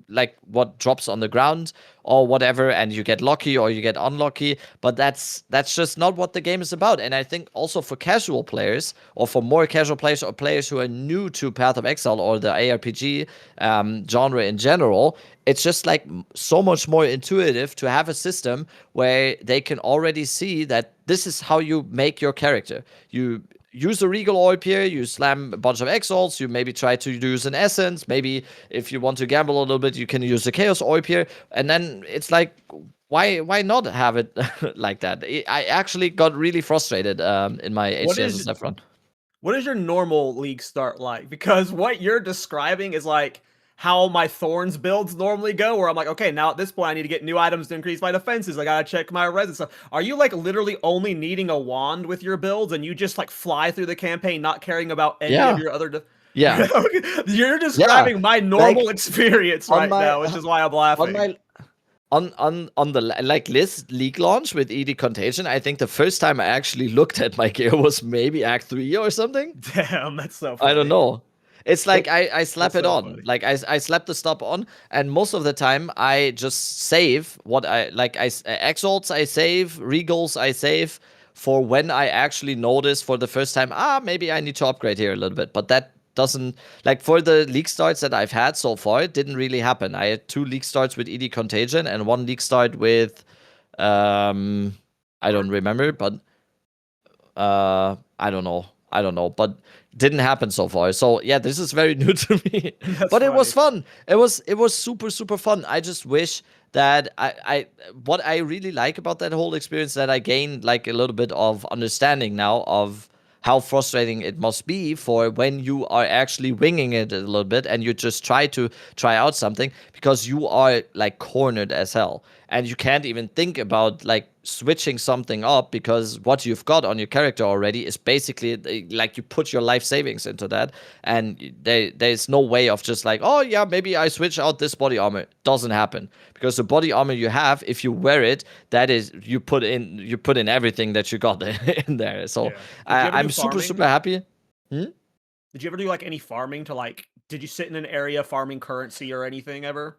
like what drops on the ground or whatever, and you get lucky or you get unlucky, but that's just not what the game is about. And I think also for casual players, or for more casual players, or players who are new to Path of Exile or the ARPG genre in general, it's just like so much more intuitive to have a system where they can already see that this is how you make your character. You use a regal orb here, you slam a bunch of exalts, you maybe try to use an essence, maybe if you want to gamble a little bit, you can use a chaos orb here, and then it's like, why not have it like that? I actually got really frustrated in my HCSSF run. What is your normal league start like? Because what you're describing is like how my Thorns builds normally go, where I'm like, okay, now at this point I need to get new items to increase my defenses. I gotta check my res and stuff. Are you like literally only needing a wand with your builds and you just like fly through the campaign not caring about any of your other Yeah. You're describing my normal like, experience right now, which is why I'm laughing. On the like list league launch with ED Contagion, I think the first time I actually looked at my gear was maybe Act 3 or something. Damn, that's so funny. I don't know. It's like I slap it so on. funny. Like I slap the stop on, and most of the time I just save what I like. Exalts I save, regals I save for when I actually notice for the first time. Maybe I need to upgrade here a little bit. But that doesn't, like, for the league starts that I've had so far, it didn't really happen. I had 2 league starts with ED Contagion and 1 league start with I don't remember, but I don't know, but didn't happen so far. So yeah, this is very new to me. But it was fun. It was super fun. I just wish that what I really like about that whole experience, that I gained like a little bit of understanding now of how frustrating it must be for when you are actually winging it a little bit and you just try out something, because you are like cornered as hell and you can't even think about like switching something up, because what you've got on your character already is basically like you put your life savings into that, and there's no way of just like, oh yeah, maybe I switch out this body armor. Doesn't happen, because the body armor you have, if you wear it, that is, you put in everything that you got in there. So I'm super happy. Did you ever do like any farming to like, did you sit in an area farming currency or anything ever?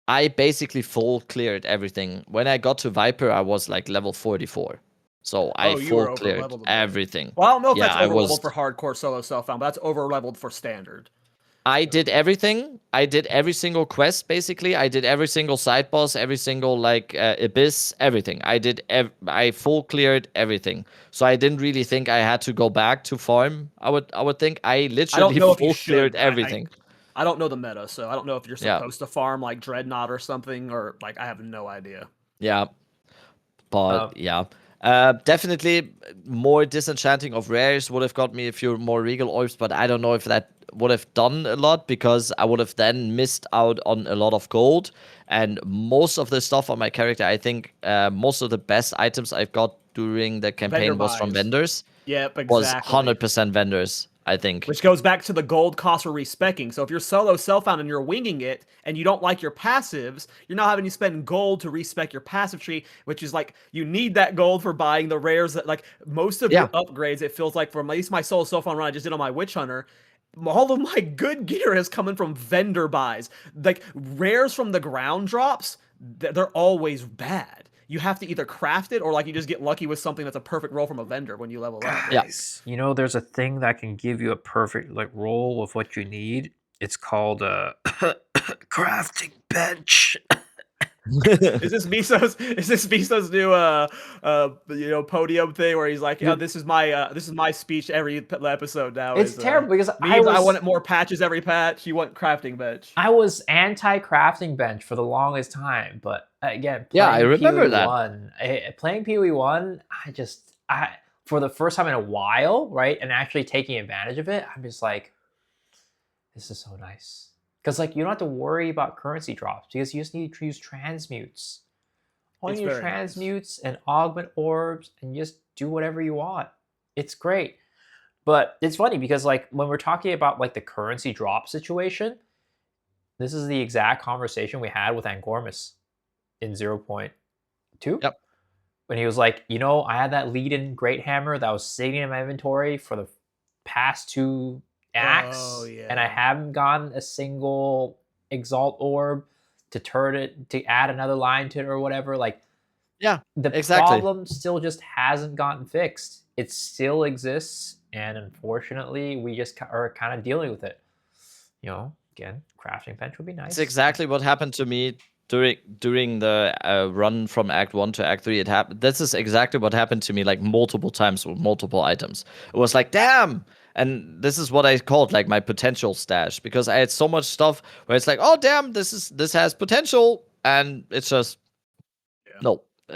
I basically full cleared everything. When I got to Viper, I was like level 44. So I full cleared everything. Well, I don't know if that's over leveled for hardcore solo self-found, but that's over leveled for standard. I did everything. I did every single quest, basically. I did every single side boss, every single like abyss, everything. I full cleared everything. So I didn't really think I had to go back to farm. I would think I literally full cleared everything. I don't know the meta, so I don't know if you're supposed to farm like Dreadnought or something, or like I have no idea. Yeah. But yeah. Definitely more disenchanting of rares would have got me a few more regal orbs, but I don't know if that would have done a lot, because I would have then missed out on a lot of gold. And most of the stuff on my character, I think most of the best items I've got during the campaign was from vendors. Yep, exactly. Was 100% vendors, I think. Which goes back to the gold cost for respecking. So if you're solo self-found and you're winging it, and you don't like your passives, you're not having to spend gold to respec your passive tree, which is like, you need that gold for buying the rares that, like, most of your upgrades, it feels like, from at least my solo self-found run I just did on my Witch Hunter, all of my good gear is coming from vendor buys. Like, rares from the ground drops, they're always bad. You have to either craft it, or like you just get lucky with something that's a perfect roll from a vendor when you level up. Guys, you know, there's a thing that can give you a perfect like roll with what you need. It's called a crafting bench. Is this Miso's new podium thing where he's like, yeah, this is my speech every episode now. It's is, terrible because me, I want more patches every patch. You want crafting bench. I was anti-crafting bench for the longest time, but again, Yeah, I playing remember PoE that. 1, playing PoE 1, I for the first time in a while, right, and actually taking advantage of it, I'm just like, this is so nice. Because like you don't have to worry about currency drops because you just need to use transmutes. All you need is transmutes and augment orbs and just do whatever you want. It's great. But it's funny because like when we're talking about like the currency drop situation, this is the exact conversation we had with Angormus in 0.2. Yep. When he was like, I had that lead-in Great Hammer that was sitting in my inventory for the past 2 acts, and I haven't gotten a single Exalt orb to turn it, to add another line to it or whatever. Like, Yeah, the exactly. problem still just hasn't gotten fixed. It still exists, and unfortunately, we just are kind of dealing with it. Again, crafting bench would be nice. It's exactly what happened to me during the run from Act 1 to Act 3. It happened. This is exactly what happened to me like multiple times with multiple items. It was like, damn. And this is what I called like my potential stash, because I had so much stuff where it's like, oh damn, this has potential, and it's just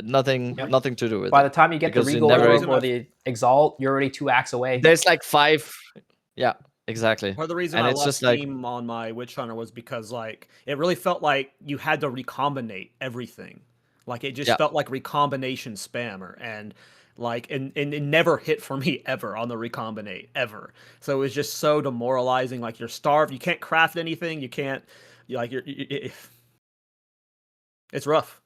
nothing to do with it. By the time you get the Regal Orb or the Exalt, you're already 2 acts away. There's like 5. Yeah, exactly. Or the reason I left Steam on my Witch Hunter was because like it really felt like you had to recombinate everything. Like it just felt like recombination spammer, and like and it never hit for me ever on the recombinate ever. So it was just so demoralizing. Like you're starved, you can't craft anything, you can't it's rough.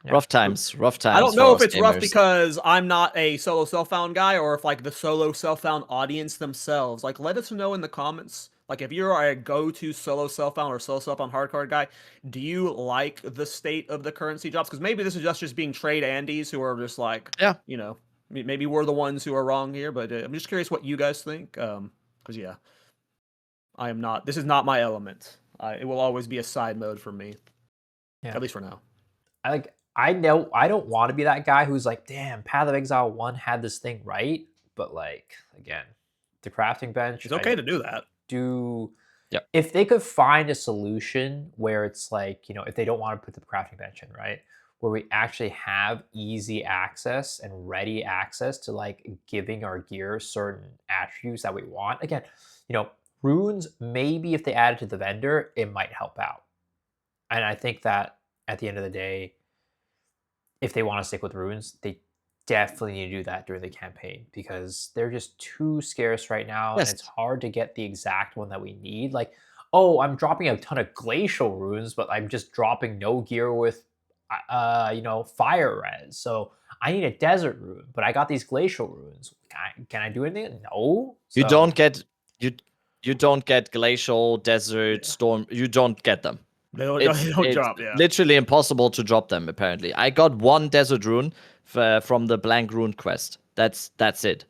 Yeah. Rough times. I don't know if it's rough because I'm not a solo self-found guy, or if like the solo self-found audience themselves. Like, let us know in the comments. Like, if you're a go-to solo self-found or solo self-found hardcore guy, do you like the state of the currency drops? Because maybe this is just being trade Andes who are just like, maybe we're the ones who are wrong here. But I'm just curious what you guys think. Because I am not. This is not my element. It will always be a side mode for me. Yeah. At least for now. I know I don't want to be that guy who's like, damn, Path of Exile 1 had this thing right. But like, again, the crafting bench. It's okay to do that. If they could find a solution where it's like, if they don't want to put the crafting bench in, right? Where we actually have easy access and ready access to like giving our gear certain attributes that we want. Again, runes, maybe if they add it to the vendor, it might help out. And I think that at the end of the day, if they want to stick with runes, they definitely need to do that during the campaign, because they're just too scarce right now. And it's hard to get the exact one that we need. Like, oh, I'm dropping a ton of glacial runes, but I'm just dropping no gear with, fire res. So I need a desert rune, but I got these glacial runes. Can I do anything? No. You don't get glacial, desert, storm. You don't get them. They don't drop, literally impossible to drop them, apparently. I got 1 desert rune from the blank rune quest. That's it.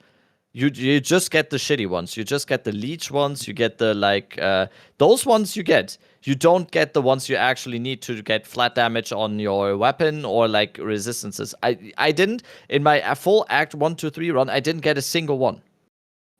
You just get the shitty ones. You just get the leech ones. You get the those ones you get. You don't get the ones you actually need to get flat damage on your weapon or like resistances. I didn't, in my full Act 1, 2, 3 run, I didn't get a single one.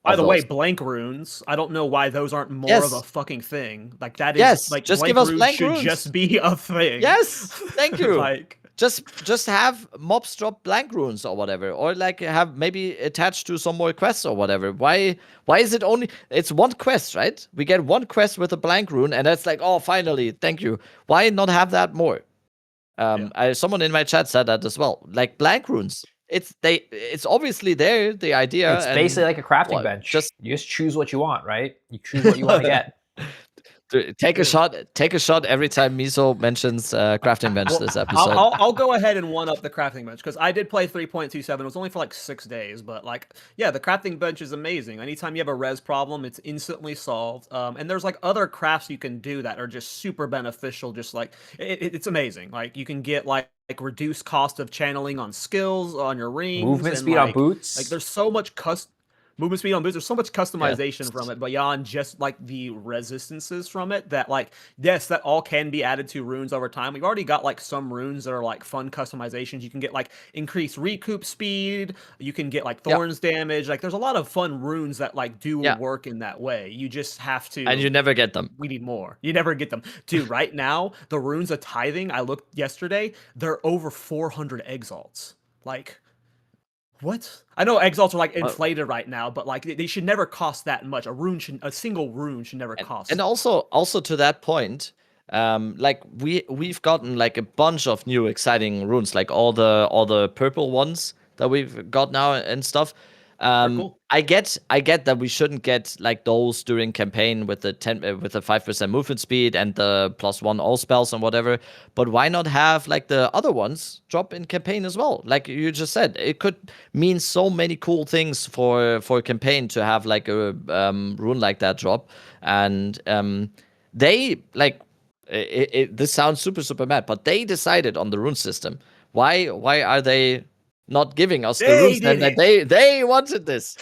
By the way, blank runes, I don't know why those aren't more of a fucking thing. Like, that is, like, just blank give us runes blank should runes. just be a thing. Yes, thank you. Like, just have mobs drop blank runes or whatever, or like have maybe attached to some more quests or whatever. Why is it only, it's 1 quest, right? We get 1 quest with a blank rune, and that's like, oh, finally, thank you. Why not have that more? Someone in my chat said that as well. Like, blank runes. It's obviously there, the idea. It's basically like a crafting bench. You just choose what you want, right? You choose what you want to get. Take a shot every time Miso mentions crafting bench this episode. I'll go ahead and one up the crafting bench, because I did play 3.27. It was only for like 6 days, but like, yeah, the crafting bench is amazing. Anytime you have a res problem, it's instantly solved. And there's like other crafts you can do that are just super beneficial. Just like it's amazing. Like you can get like reduced cost of channeling on skills on your rings, movement speed on boots. Like there's so much movement speed on boots. There's so much customization from it beyond just like the resistances from it that like yes, that all can be added to runes over time. We've already got like some runes that are like fun customizations. You can get like increased recoup speed. You can get like thorns damage. Like there's a lot of fun runes that like do work in that way. You just have to. And you never get them. We need more. You never get them. Dude, right now, the runes of tithing, I looked yesterday, they're over 400 exalts. Like, what? I know exalts are like inflated right now, but like they should never cost that much. A single rune should never cost. And also to that point, like we've gotten like a bunch of new exciting runes, like all the purple ones that we've got now and stuff. Cool. I get that we shouldn't get like those during campaign with the 5% movement speed and the +1 all spells and whatever. But why not have like the other ones drop in campaign as well? Like you just said, it could mean so many cool things for campaign to have like a rune like that drop. And they like this sounds super mad, but they decided on the rune system. Why are they not giving us the runes then that they wanted this?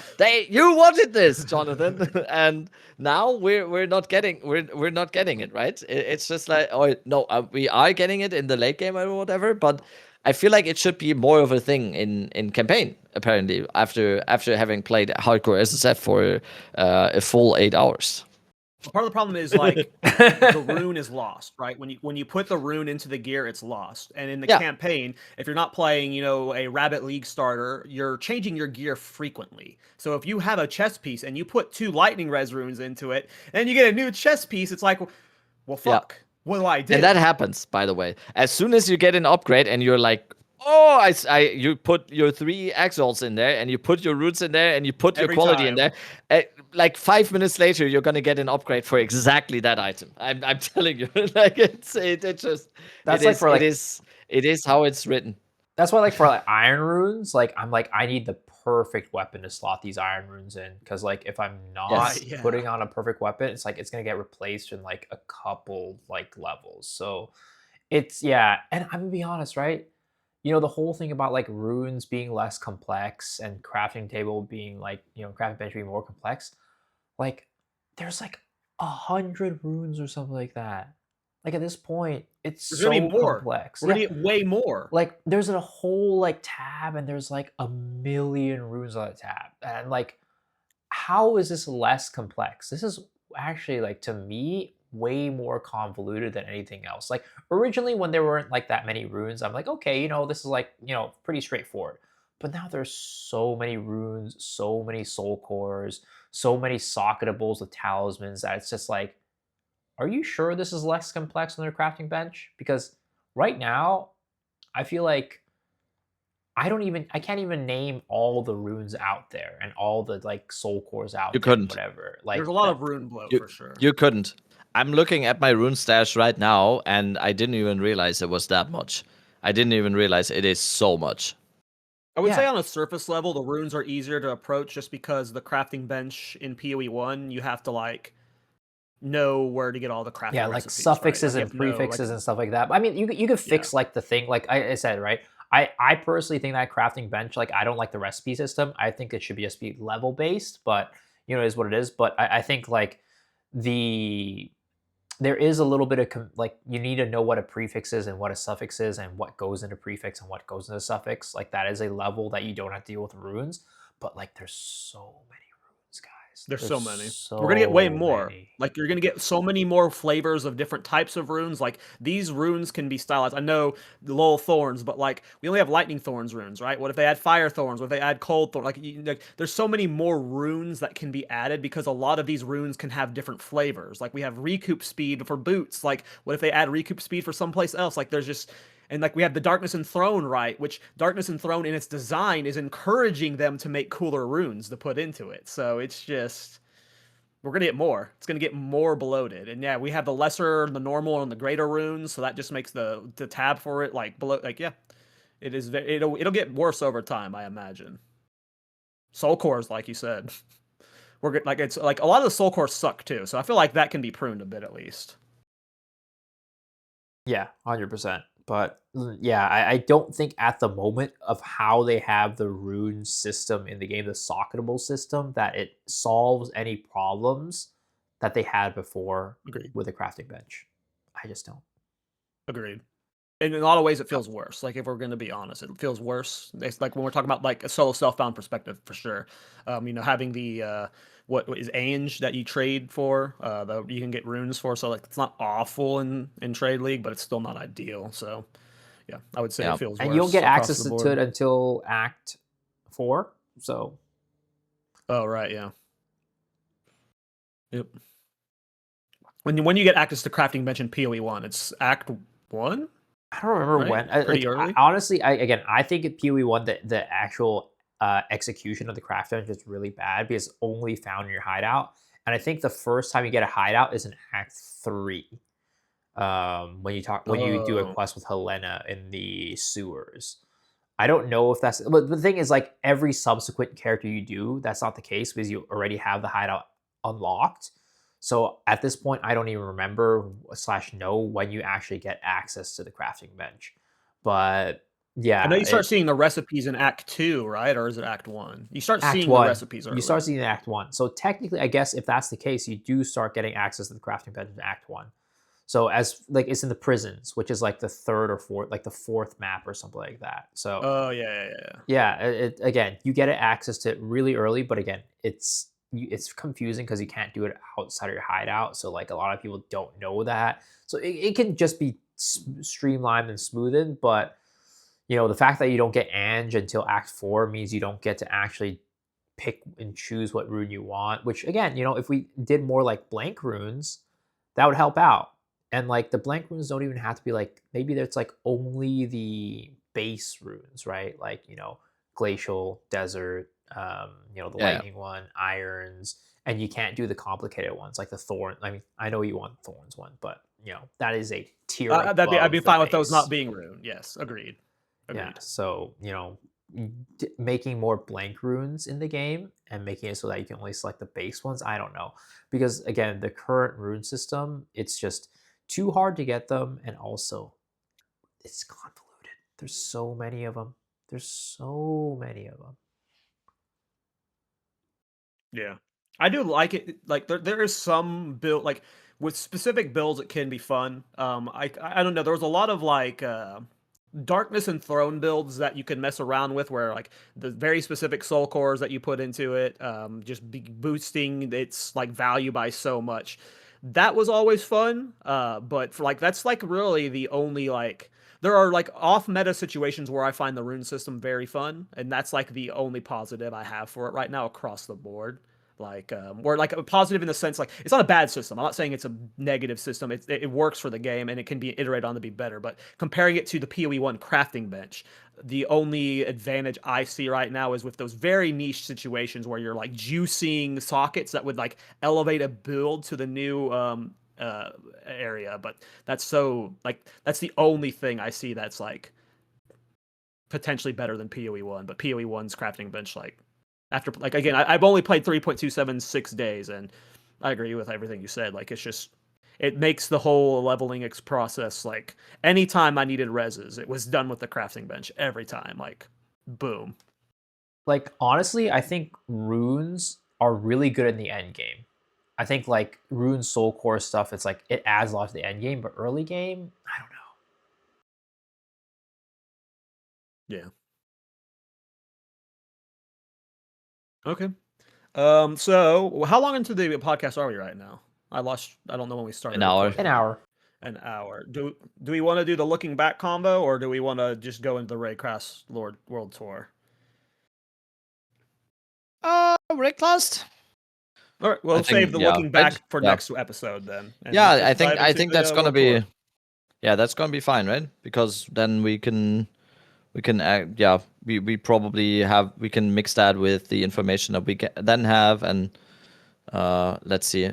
You wanted this, Jonathan, and now we're not getting it, right? It's just like, oh no, we are getting it in the late game or whatever, but I feel like it should be more of a thing in campaign. Apparently, after having played hardcore SSF for a full 8 hours. Part of the problem is like the rune is lost, right? When you put the rune into the gear, it's lost. And in the campaign, if you're not playing, a Rabbit League starter, you're changing your gear frequently. So if you have a chest piece and you put 2 lightning res runes into it, and you get a new chest piece, it's like, well, fuck. Yeah. What do I do? And that happens, by the way. As soon as you get an upgrade and you're like, oh, you put your 3 exalts in there, and you put your roots in there, and you put your quality in there. Like 5 minutes later, you're gonna get an upgrade for exactly that item. I'm telling you, like it just that's it like is, it is how it's written. That's why, like for like iron runes, like I'm like I need the perfect weapon to slot these iron runes in, because like if I'm not putting on a perfect weapon, it's like it's gonna get replaced in like a couple like levels. So it's and I'm gonna be honest, right? The whole thing about like runes being less complex and crafting table being like, crafting bench being more complex, like there's like 100 runes or something like that. Like at this point, it's so complex. We're gonna get way more. Like there's a whole like tab, and there's like 1 million runes on the tab. And like, how is this less complex? This is actually like, to me, way more convoluted than anything else. Like originally when there weren't like that many runes, I'm like, okay, this is like, pretty straightforward. But now there's so many runes, so many soul cores, so many socketables with talismans that it's just like, are you sure this is less complex on their crafting bench? Because right now, I feel like I can't even name all the runes out there and all the like soul cores out there. Couldn't. Whatever. Like there's a lot of rune bloat for sure. You couldn't. I'm looking at my rune stash right now, and I didn't even realize it was that much. I didn't even realize it is so much. I would say on a surface level, the runes are easier to approach just because the crafting bench in PoE 1, you have to like know where to get all the crafting recipes, suffixes right? and prefixes and stuff like that. But, I mean, you could fix like the thing, like I said, right? I personally think that crafting bench, like I don't like the recipe system. I think it should just be level based, but it is what it is. But I think like there is a little bit of like you need to know what a prefix is and what a suffix is and what goes into prefix and what goes into suffix. Like that is a level that you don't have to deal with runes. But like there's so many runes, guys. There's so many. We're gonna get way more. Like you're gonna get so many more flavors of different types of runes. Like these runes can be stylized. I know the little thorns, but like we only have lightning thorns runes, right? What if they add fire thorns? What if they add cold thorns? Like there's so many more runes that can be added because a lot of these runes can have different flavors. Like we have recoup speed for boots. Like what if they add recoup speed for someplace else? Like there's just. And like we have the Darkness Enthroned, right? Which Darkness Enthroned in its design is encouraging them to make cooler runes to put into it. So it's just we're gonna get more. It's gonna get more bloated. And yeah, we have the lesser, the normal, and the greater runes. So that just makes the tab for it like below. Like yeah, it is. It'll get worse over time, I imagine. Soul cores, like you said, we're good. Like it's like a lot of the soul cores suck too. So I feel like that can be pruned a bit at least. Yeah, 100%. But yeah, I don't think at the moment of how they have the rune system in the game, the socketable system, that it solves any problems that they had before Agreed. with a crafting bench. I just don't. Agreed. In a lot of ways, it feels worse. Like if we're going to be honest, it feels worse. It's like when we're talking about like a solo self-bound perspective, for sure. Having the what is Ange that you trade for, that you can get runes for. So like it's not awful in trade league, but it's still not ideal. So yeah, I would say Yeah. it feels And you don't worse get across access the to it board. until Act 4. So Oh right, yeah, yep. When you get access to crafting bench in PoE 1, it's Act 1, I don't remember right? when. Pretty early. Honestly, I think at PoE 1 the actual execution of the craft bench is really bad because it's only found in your hideout. And I think the first time you get a hideout is in Act 3. When you do a Oh, quest with Helena in the sewers. I don't know if that's, but the thing is, like, every subsequent character you do, that's not the case because you already have the hideout unlocked. So at this point, I don't even remember / know when you actually get access to the crafting bench. But I know yeah, you start seeing the recipes in Act 2, right? Or is it Act 1? You start Act seeing the 1, recipes you start earlier. seeing Act 1. So technically, I guess if that's the case, you do start getting access to the crafting bench in Act 1. So as like it's in the prisons, which is like the third or fourth, like the fourth map or something like that. So Oh yeah. yeah, again, you get access to it really early, but again, it's confusing because you can't do it outside of your hideout. So like a lot of people don't know that. So it can just be streamlined and smoothed, but the fact that you don't get Ange until Act 4 means you don't get to actually pick and choose what rune you want. Which again, if we did more like blank runes, that would help out. And like the blank runes don't even have to be like, maybe it's like only the base runes, right? Like glacial, desert, the Yeah. lightning one, irons, and you can't do the complicated ones like the thorn. I mean, I know you want thorns one, but that is a tier I'd be above the fine with those not base. being ruined. Yes, agreed. Yeah, Agreed. so making more blank runes in the game and making it so that you can only select the base ones, I don't know, because again, the current rune system, it's just too hard to get them, and also it's convoluted. There's so many of them. There's so many of them. Yeah, I do like it. Like there is some build like with specific builds it can be fun. I don't know. There was a lot of like darkness and throne builds that you can mess around with, where like the very specific soul cores that you put into it, just be boosting its like value by so much. That was always fun. But for like that's like really the only like there are like off meta situations where I find the rune system very fun, and that's like the only positive I have for it right now across the board. Like, or like a positive in the sense like it's not a bad system. I'm not saying it's a negative system. It works for the game and it can be iterated on to be better. But comparing it to the PoE 1 crafting bench, the only advantage I see right now is with those very niche situations where you're like juicing sockets that would like elevate a build to the new area. But that's so like that's the only thing I see that's like potentially better than PoE 1. But PoE 1's crafting bench like after like again I've only played 3.276 days, and I agree with everything you said. Like it's just it makes the whole leveling process like anytime I needed reses, it was done with the crafting bench every time. Like boom. Like honestly, I think runes are really good in the end game. I think like rune soul core stuff, it's like it adds a lot to the end game, but early game, I don't know. Yeah. Okay. So how long into the podcast are we right now? I don't know when we started An hour. An recording. hour. An hour. Do we want to do the looking back combo, or do we want to just go into the Raycraft Lord World Tour? Rayclast? All right, I we'll save think, the yeah, looking right? back for Yeah. next episode then, and Yeah, let's I just think dive I into think that's the gonna World Tour. be, yeah, that's gonna be fine, right? Because then we can act, yeah, we probably we can mix that with the information that we then have, and let's see.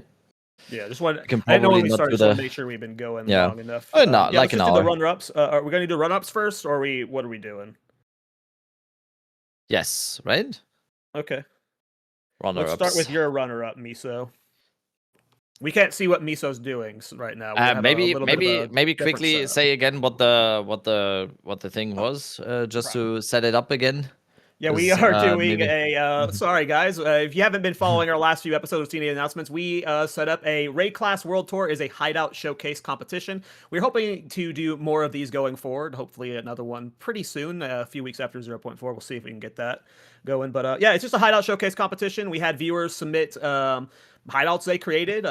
Yeah, just want We can I didn't know when probably we not started. do Just want the, to make sure we've been going yeah, long enough. not Yeah, like let's an just do the hour. runner-ups. Are we gonna do run-ups first, or what are we doing? Yes, right? Okay, Runner let's start ups. with your runner-up, Miso. We can't see what Miso's doing right now. We have a Maybe little bit of a different quickly setup. say again what the thing was, just to set it up again. Yeah, we 'Cause, are doing maybe. a. Sorry, guys. If you haven't been following our last few episodes of TNA announcements, we set up a Raid Class World Tour is a Hideout showcase competition. We're hoping to do more of these going forward. Hopefully, another one pretty soon, a few weeks after 0.4. We'll see if we can get that going. But yeah, it's just a Hideout showcase competition. We had viewers submit hideouts they created,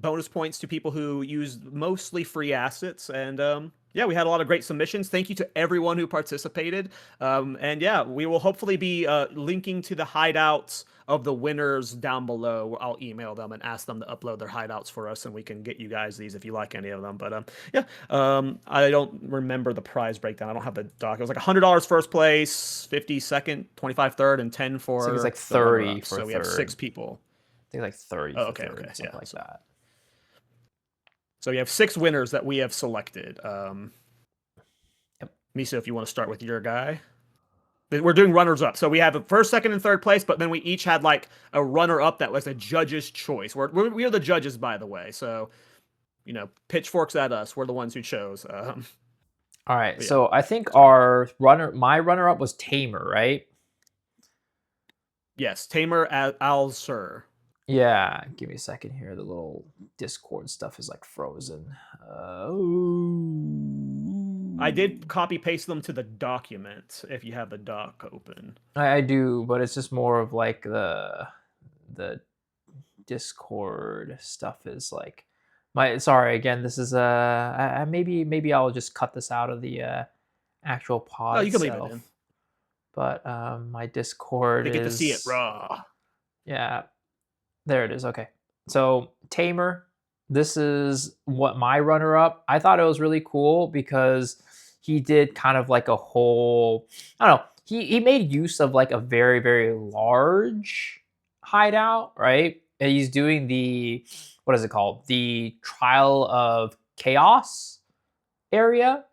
bonus points to people who used mostly free assets, and yeah, we had a lot of great submissions. Thank you to everyone who participated. And yeah, we will hopefully be linking to the hideouts of the winners down below. I'll email them and ask them to upload their hideouts for us, and we can get you guys these if you like any of them. But yeah, I don't remember the prize breakdown. I don't have the doc. It was like $100 first place, 50 second, 25 third, and 10 for. I think it's like the 30 runner-up. for So we have third. 6 people. I think like 30 Oh, for okay, third, okay, something yeah, like that. So we have 6 winners that we have selected. Yep. Miso, if you want to start with your guy. We're doing runners up. So we have a first, second, and third place, but then we each had like a runner up that was a judge's choice. We are the judges, by the way. So, you know, pitchforks at us. We're the ones who chose. All right. yeah. So I think my runner up was Tamer, right? Yes, Tamer Al-Sur. Yeah, give me a second here. The little Discord stuff is like frozen. I did copy paste them to the document if you have the doc open. I do, but it's just more of like the Discord stuff is like sorry again. This is maybe I'll just cut this out of the actual pod. Oh, you can itself. leave it in. But my Discord They get to see it raw. Yeah. There it is. Okay. So Tamer, this is what my runner up. I thought it was really cool because he did kind of like a whole, I don't know, he made use of like a very, very large hideout, right? And he's doing what is it called? The Trial of Chaos area.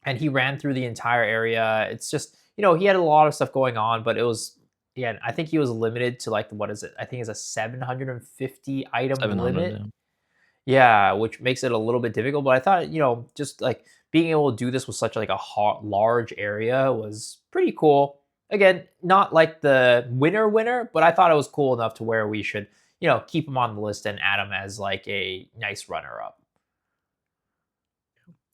And he ran through the entire area. It's just, he had a lot of stuff going on, but it was, yeah, I think he was limited to like, what is it? I think it's a 750 item limit. Yeah, which makes it a little bit difficult. But I thought, just like being able to do this with such like a large area was pretty cool. Again, not like the winner, but I thought it was cool enough to where we should, keep him on the list and add him as like a nice runner up.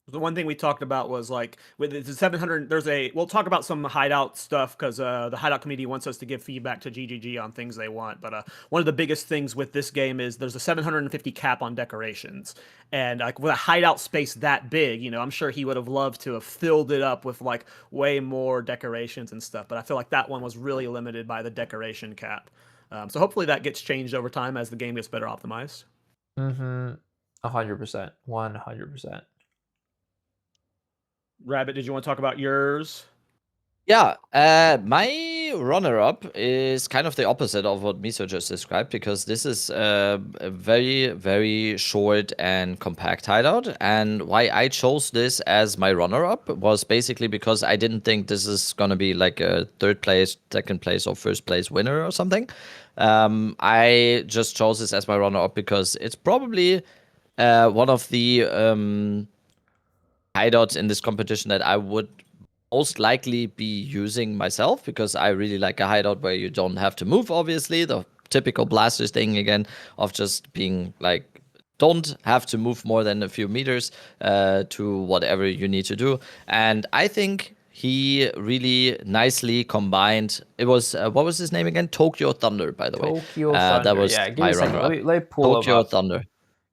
The one thing we talked about was like with the 700, we'll talk about some hideout stuff because the hideout community wants us to give feedback to GGG on things they want. But one of the biggest things with this game is there's a 750 cap on decorations. And like with a hideout space that big, I'm sure he would have loved to have filled it up with like way more decorations and stuff. But I feel like that one was really limited by the decoration cap. So hopefully that gets changed over time as the game gets better optimized. 100%. 100%. Rabbit, did you want to talk about yours? Yeah, my runner-up is kind of the opposite of what Miso just described, because this is a very, very short and compact hideout. And why I chose this as my runner-up was basically because I didn't think this is going to be like a third place, second place, or first place winner or something. I just chose this as my runner-up because it's probably one of the hideouts in this competition that I would most likely be using myself, because I really like a hideout where you don't have to move, obviously. The typical blasters thing again of just being like, don't have to move more than a few meters to whatever you need to do. And I think he really nicely combined. It was, what was his name again? Tokyo Thunder, by the way. Tokyo Thunder. That was yeah, give my me a second. runner-up. Let me pull Tokyo up. Thunder.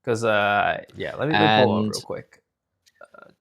Because, let me pull up real quick.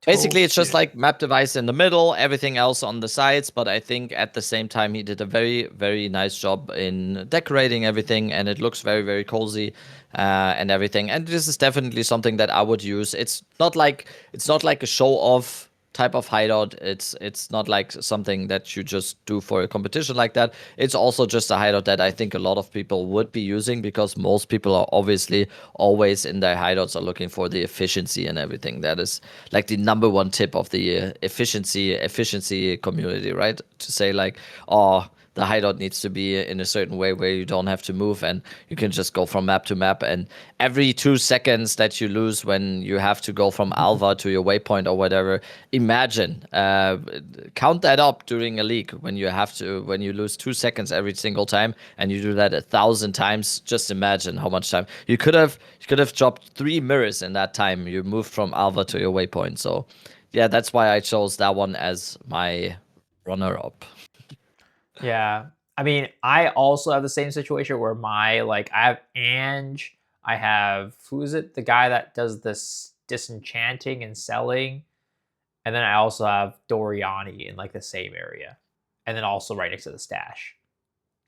Basically, it's just like map device in the middle, everything else on the sides. But I think at the same time, he did a very, very nice job in decorating everything, and it looks very, very cozy and everything. And this is definitely something that I would use. It's not like a show-off type of hideout. It's not like something that you just do for a competition like that. It's also just a hideout that I think a lot of people would be using, because most people are obviously always in their hideouts are looking for the efficiency and everything. That is like the number one tip of the efficiency community, right? To say like, oh, the hideout needs to be in a certain way where you don't have to move and you can just go from map to map. And every 2 seconds that you lose when you have to go from Alva to your waypoint or whatever, imagine, count that up during a league when you lose 2 seconds every single time, and you do that 1,000 times. Just imagine how much time you could have dropped 3 mirrors in that time you moved from Alva to your waypoint. So yeah, that's why I chose that one as my runner-up. Yeah. I mean, I also have the same situation where I have Ange, I have, who is it? The guy that does this disenchanting and selling. And then I also have Doriani in like the same area. And then also right next to the stash.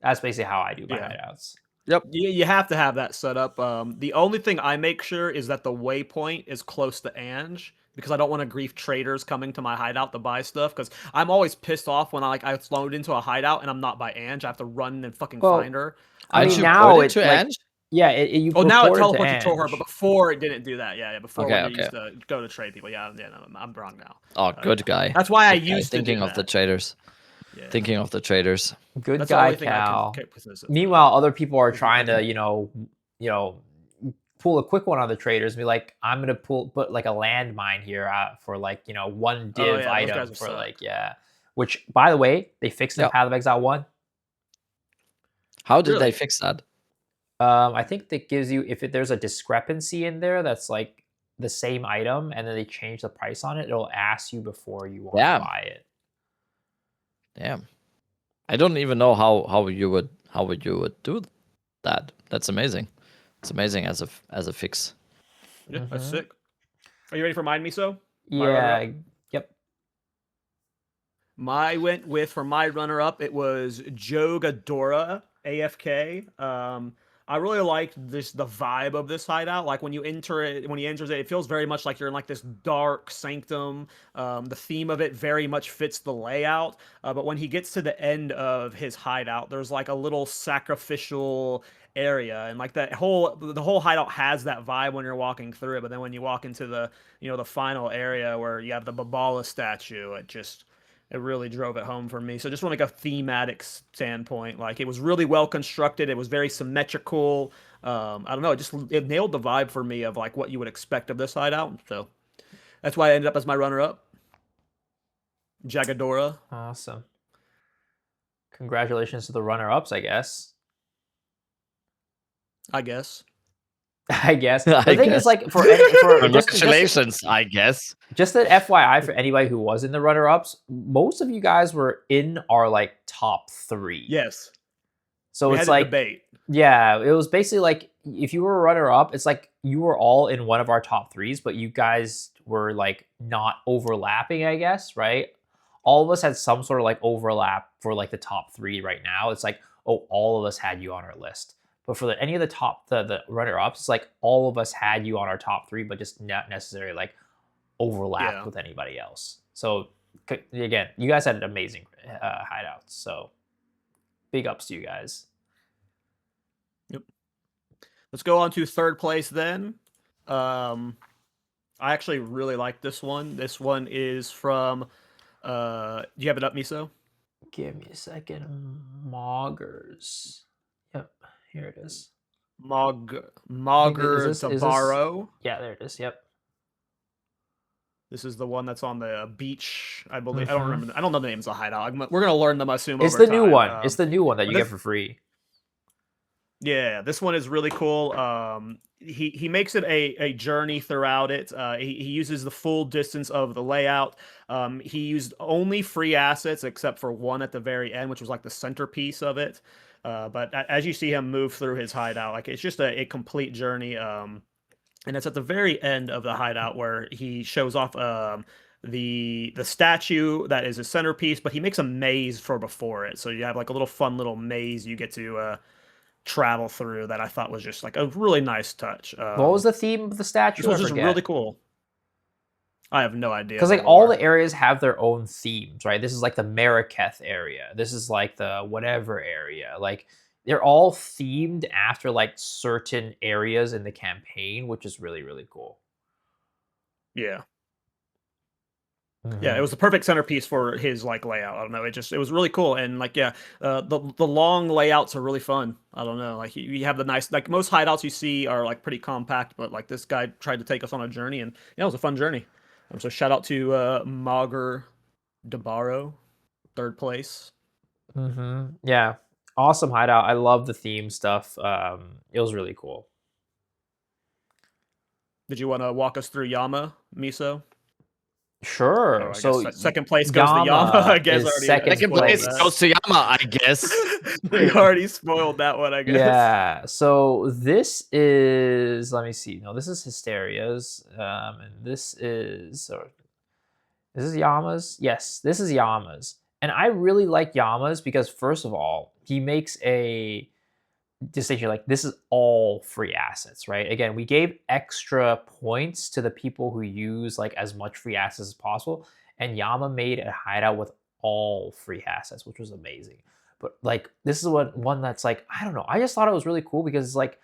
That's basically how I do my hideouts. Yep. You have to have that set up. The only thing I make sure is that the waypoint is close to Ange, because I don't want to grief traders coming to my hideout to buy stuff, because I'm always pissed off when I load into a hideout and I'm not by Ange. I have to run and fucking find her. I Aren't mean, you now ported it's to like, Ange? yeah, you Oh, now it report teleports to to her, but Ange. before it didn't do that. Yeah, before Okay, when you used to go to trade people. Yeah, no, I'm wrong now. Oh, good guy. That's why I Good guy. used to Thinking do of the that. traders. Yeah. Thinking of the traders. Good That's the guy, only thing I Cal. can consistent. Meanwhile, other people are Is trying to, okay. pull a quick one on the traders and be like, I'm gonna put like a landmine here for like, one Oh, div yeah, those item guys for suck. like, yeah. Which, by the way, they fixed in Yep. Path of Exile 1. How did Really? they fix that? I think that gives you, if there's a discrepancy in there that's like the same item and then they change the price on it, it'll ask you before you want to buy it. Damn. I don't even know how you would do that. That's amazing. It's amazing as a fix. Yeah, that's sick. Are you ready for Mind Me So? Yeah. Yep. For my runner-up, it was Joe Ghidorah, AFK. I really liked the vibe of this hideout. Like when he enters it, it feels very much like you're in like this dark sanctum. The theme of it very much fits the layout. But when he gets to the end of his hideout, there's like a little sacrificial area, and like the whole hideout has that vibe when you're walking through it. But then when you walk into the final area where you have the Babala statue, it really drove it home for me. So just from like a thematic standpoint, like it was really well constructed. It was very symmetrical. I don't know. It nailed the vibe for me of like what you would expect of this hideout. So that's why I ended up as my runner-up. Jagadora. Awesome. Congratulations to the runner-ups, I guess. I guess. I guess. I The thing guess. is, like, for Congratulations, I guess. just an FYI for anybody who was in the runner-ups, most of you guys were in our like top 3. Yes. So We it's had a like, debate. yeah, it was basically like if you were a runner-up, it's like you were all in one of our top 3s, but you guys were like not overlapping, I guess, right? All of us had some sort of like overlap for like the top 3 right now. It's like, oh, all of us had you on our list. But for any of the runner-ups, it's like all of us had you on our top 3, but just not necessarily like overlapped with anybody else. So again, you guys had an amazing hideouts. So big ups to you guys. Yep. Let's go on to third place then. I actually really like this one. This one is from. Do you have it up, Miso? Give me a second. Moggers. Yep, here it is. Mogger Is this- Dabaro. Yeah, there it is. Yep. This is the one that's on the beach, I believe. I don't remember. I don't know the names of the hideout. We're gonna learn them, I assume. It's over the new time. one. It's the new one that you get for free. Yeah, this one is really cool. He makes it a journey throughout it. He uses the full distance of the layout. He used only free assets except for one at the very end, which was like the centerpiece of it. But as you see him move through his hideout, like it's just a complete journey. And it's at the very end of the hideout where he shows off the statue that is his centerpiece, but he makes a maze for before it. So you have like a little fun little maze you get to travel through that I thought was just like a really nice touch. What was the theme of the statue? This was just really cool. I have no idea. Because like all the areas have their own themes, right? This is like the Marraketh area. This is like the whatever area. Like they're all themed after like certain areas in the campaign, which is really, really cool. Yeah. Yeah, it was the perfect centerpiece for his like layout. I don't know. It was really cool, and like the long layouts are really fun. I don't know. Like you have the nice like most hideouts you see are like pretty compact, but like this guy tried to take us on a journey, and yeah, it was a fun journey. So shout out to Mager Dabaro, third place. Yeah, awesome hideout. I love the theme stuff. It was really cool. Did you want to walk us through Yama, Miso? Sure. I So guess second place goes to Yama. I guess is already second Second spoiled place place. that. goes to Yama, I guess. We already spoiled that one, I guess. Yeah. So this is, let me see. No, this is Hysteria's. And this is, or this is Yama's. Yes, this is Yama's. And I really like Yama's because first of all, he makes a distinction like this is all free assets, right? Again, we gave extra points to the people who use like as much free assets as possible, and Yama made a hideout with all free assets, which was amazing. But like this is one that's like, I don't know, I just thought it was really cool because it's like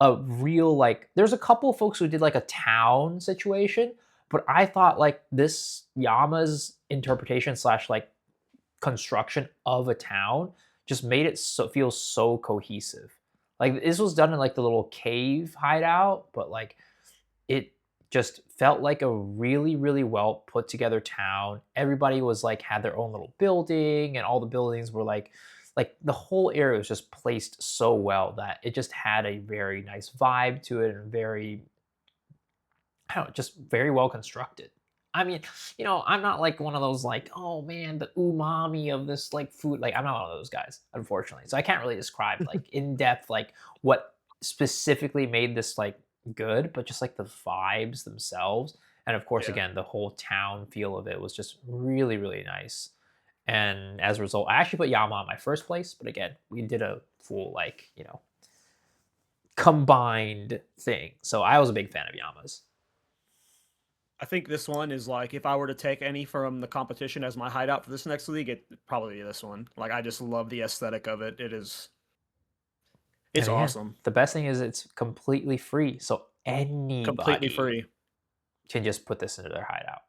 a real like there's a couple of folks who did like a town situation, but I thought like this Yama's interpretation slash like construction of a town just made it so feel so cohesive. Like this was done in like the little cave hideout, but like it just felt like a really really well put together town. Everybody was like had their own little building, and all the buildings were like the whole area was just placed so well that it just had a very nice vibe to it, and very, I don't know, just very well constructed. I mean, I'm not like one of those like, oh man, the umami of this like food. Like I'm not one of those guys, unfortunately. So I can't really describe like in depth like what specifically made this like good, but just like the vibes themselves. And of course, again, the whole town feel of it was just really, really nice. And as a result, I actually put Yama on my first place, but again, we did a full like, combined thing. So I was a big fan of Yama's. I think this one is like if I were to take any from the competition as my hideout for this next league, it'd probably be this one. Like I just love the aesthetic of it. It's awesome. The best thing is it's completely free, so anybody Completely free can just put this into their hideout.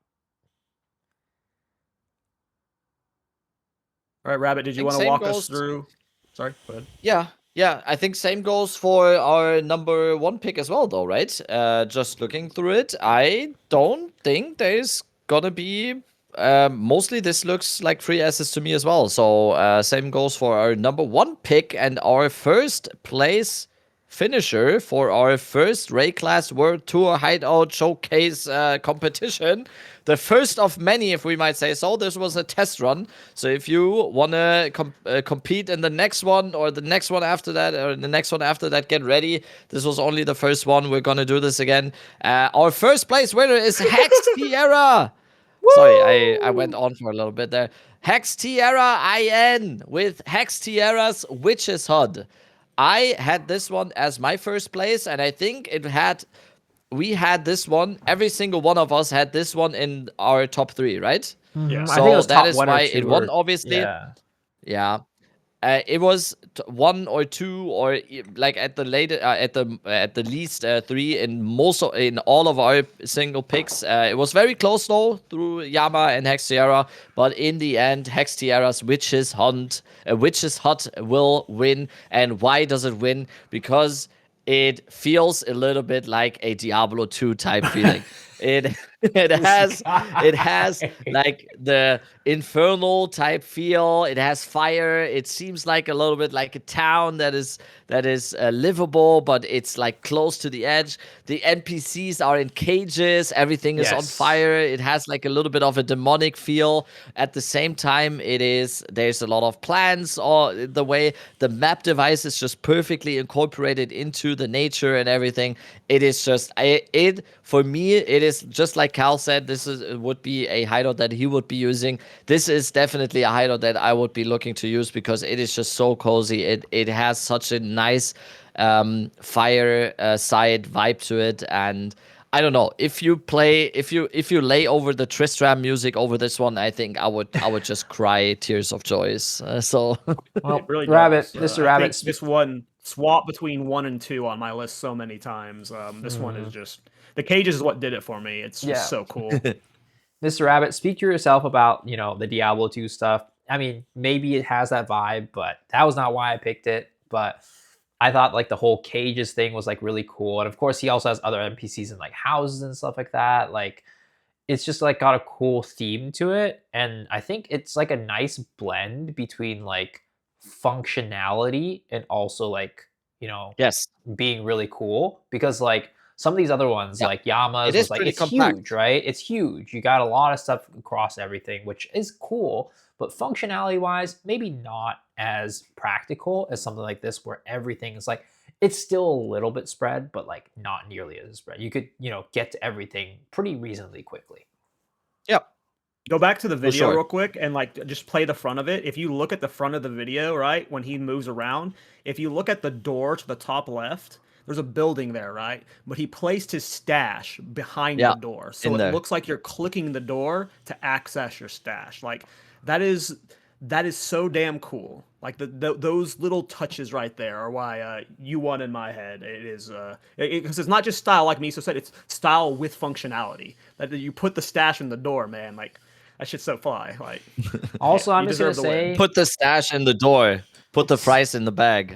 All right, Rabbit, did you want to walk us through? Sorry, go ahead. Yeah, I think same goes for our number one pick as well, though, right? Just looking through it, I don't think there's gonna be. Mostly this looks like free assets to me as well. So same goes for our number one pick and our first place finisher for our first Ray Class World Tour Hideout Showcase competition. The first of many, if we might say so. This was a test run. So if you want to compete in the next one or the next one after that or the next one after that, get ready. This was only the first one. We're going to do this again. Our first place winner is Hex Tierra. Sorry, I went on for a little bit there. Hex Tierra IN with Hex Tierra's Witch's HUD. I had this one as my first place, and I think we had this one. Every single one of us had this one in our top 3, right? Yeah. So I think it was that is why it won, obviously. Yeah. It was 1 or 2 or like at the least 3 in all of our single picks. It was very close though through Yama and Hex Tierra, but in the end, Hex Tierra's Witch's Hut will win. And why does it win? Because it feels a little bit like a Diablo 2 type feeling. It has like the infernal type feel. It has fire. It seems like a little bit like a town that is livable, but it's like close to the edge. The NPCs are in cages. Everything is on fire. It has like a little bit of a demonic feel. At the same time, there's a lot of plants, or the way the map device is just perfectly incorporated into the nature and everything. It is just for me. It is just like Cal said. Would be a hideout that he would be using. This is definitely a hideout that I would be looking to use because it is just so cozy. It has such a nice fire side vibe to it, and I don't know if you lay over the Tristram music over this one, I think I would just cry tears of joy. So well, really Rabbit, does. Mr. Rabbit, this one swap between 1 and 2 on my list so many times. This one is just the cages is what did it for me. It's just so cool. Mr. Rabbit, speak to yourself about, the Diablo 2 stuff. I mean, maybe it has that vibe, but that was not why I picked it. But I thought like the whole cages thing was like really cool. And of course, he also has other NPCs in like houses and stuff like that. Like it's just like got a cool theme to it. And I think it's like a nice blend between like functionality and also like, you know, Yes. being really cool, because like some of these other ones Yeah. like Yama's It is was like pretty it's huge, compact. right? It's huge. You got a lot of stuff across everything, which is cool, but functionality wise, maybe not as practical as something like this where everything is like it's still a little bit spread, but like not nearly as spread. You could, get to everything pretty reasonably quickly. Yeah, Go back to the for video sure. real quick and like just play the front of it. If you look at the front of the video, right, when he moves around, if you look at the door to the top left, there's a building there, right? But he placed his stash behind the Yeah, door. So in it there. looks like you're clicking the door to access your stash. Like that is so damn cool. Like those little touches right there are why you won in my head. It is because it's not just style like Miso said. It's style with functionality. That you put the stash in the door, man. Like that shit's so fly. Like, man, Also, I'm you just gonna deserve the win. say Put the stash in the door. Put the fries in the bag.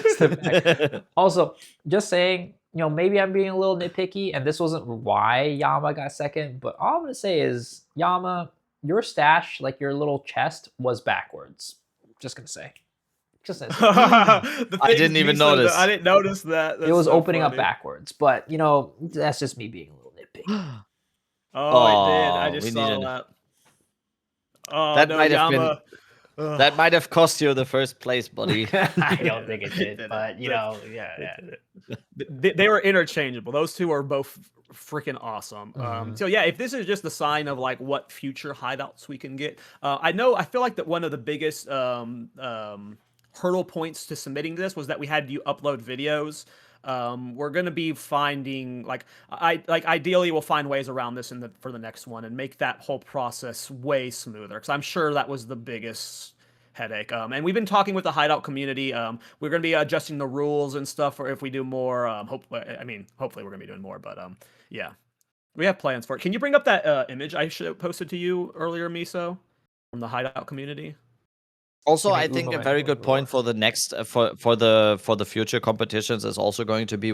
Step back. Also, just saying, maybe I'm being a little nitpicky, and this wasn't why Yama got second, but all I'm gonna say is, Yama, your stash, like your little chest, was backwards. Just gonna say. Just gonna say. The I things didn't even Miso, I notice. didn't notice that. It That's was so opening up funny. backwards, but that's just me being a little nitpicky. Oh, it did. I Oh, we just need saw an. that. Oh That no, might have been. Yama. Ugh. That might have cost you the first place, buddy. I It don't did think it. it It did, did it. but yeah, It yeah. did it. They were interchangeable. Those two are both freaking awesome. Mhm. So yeah, if this is just a sign of like what future hideouts we can get, I feel like that one of the biggest hurdle points to submitting this was that we had you upload videos. We're gonna be finding like ideally we'll find ways around this for the next one and make that whole process way smoother because I'm sure that was the biggest headache. And we've been talking with the hideout community. We're going to be adjusting the rules and stuff for if we do more. Hopefully we're going to be doing more. But yeah, we have plans for it. Can you bring up that image I posted to you earlier, Miso, from the hideout community? Also, You I mean think a Uma very good point for the next for the future competitions is also going to be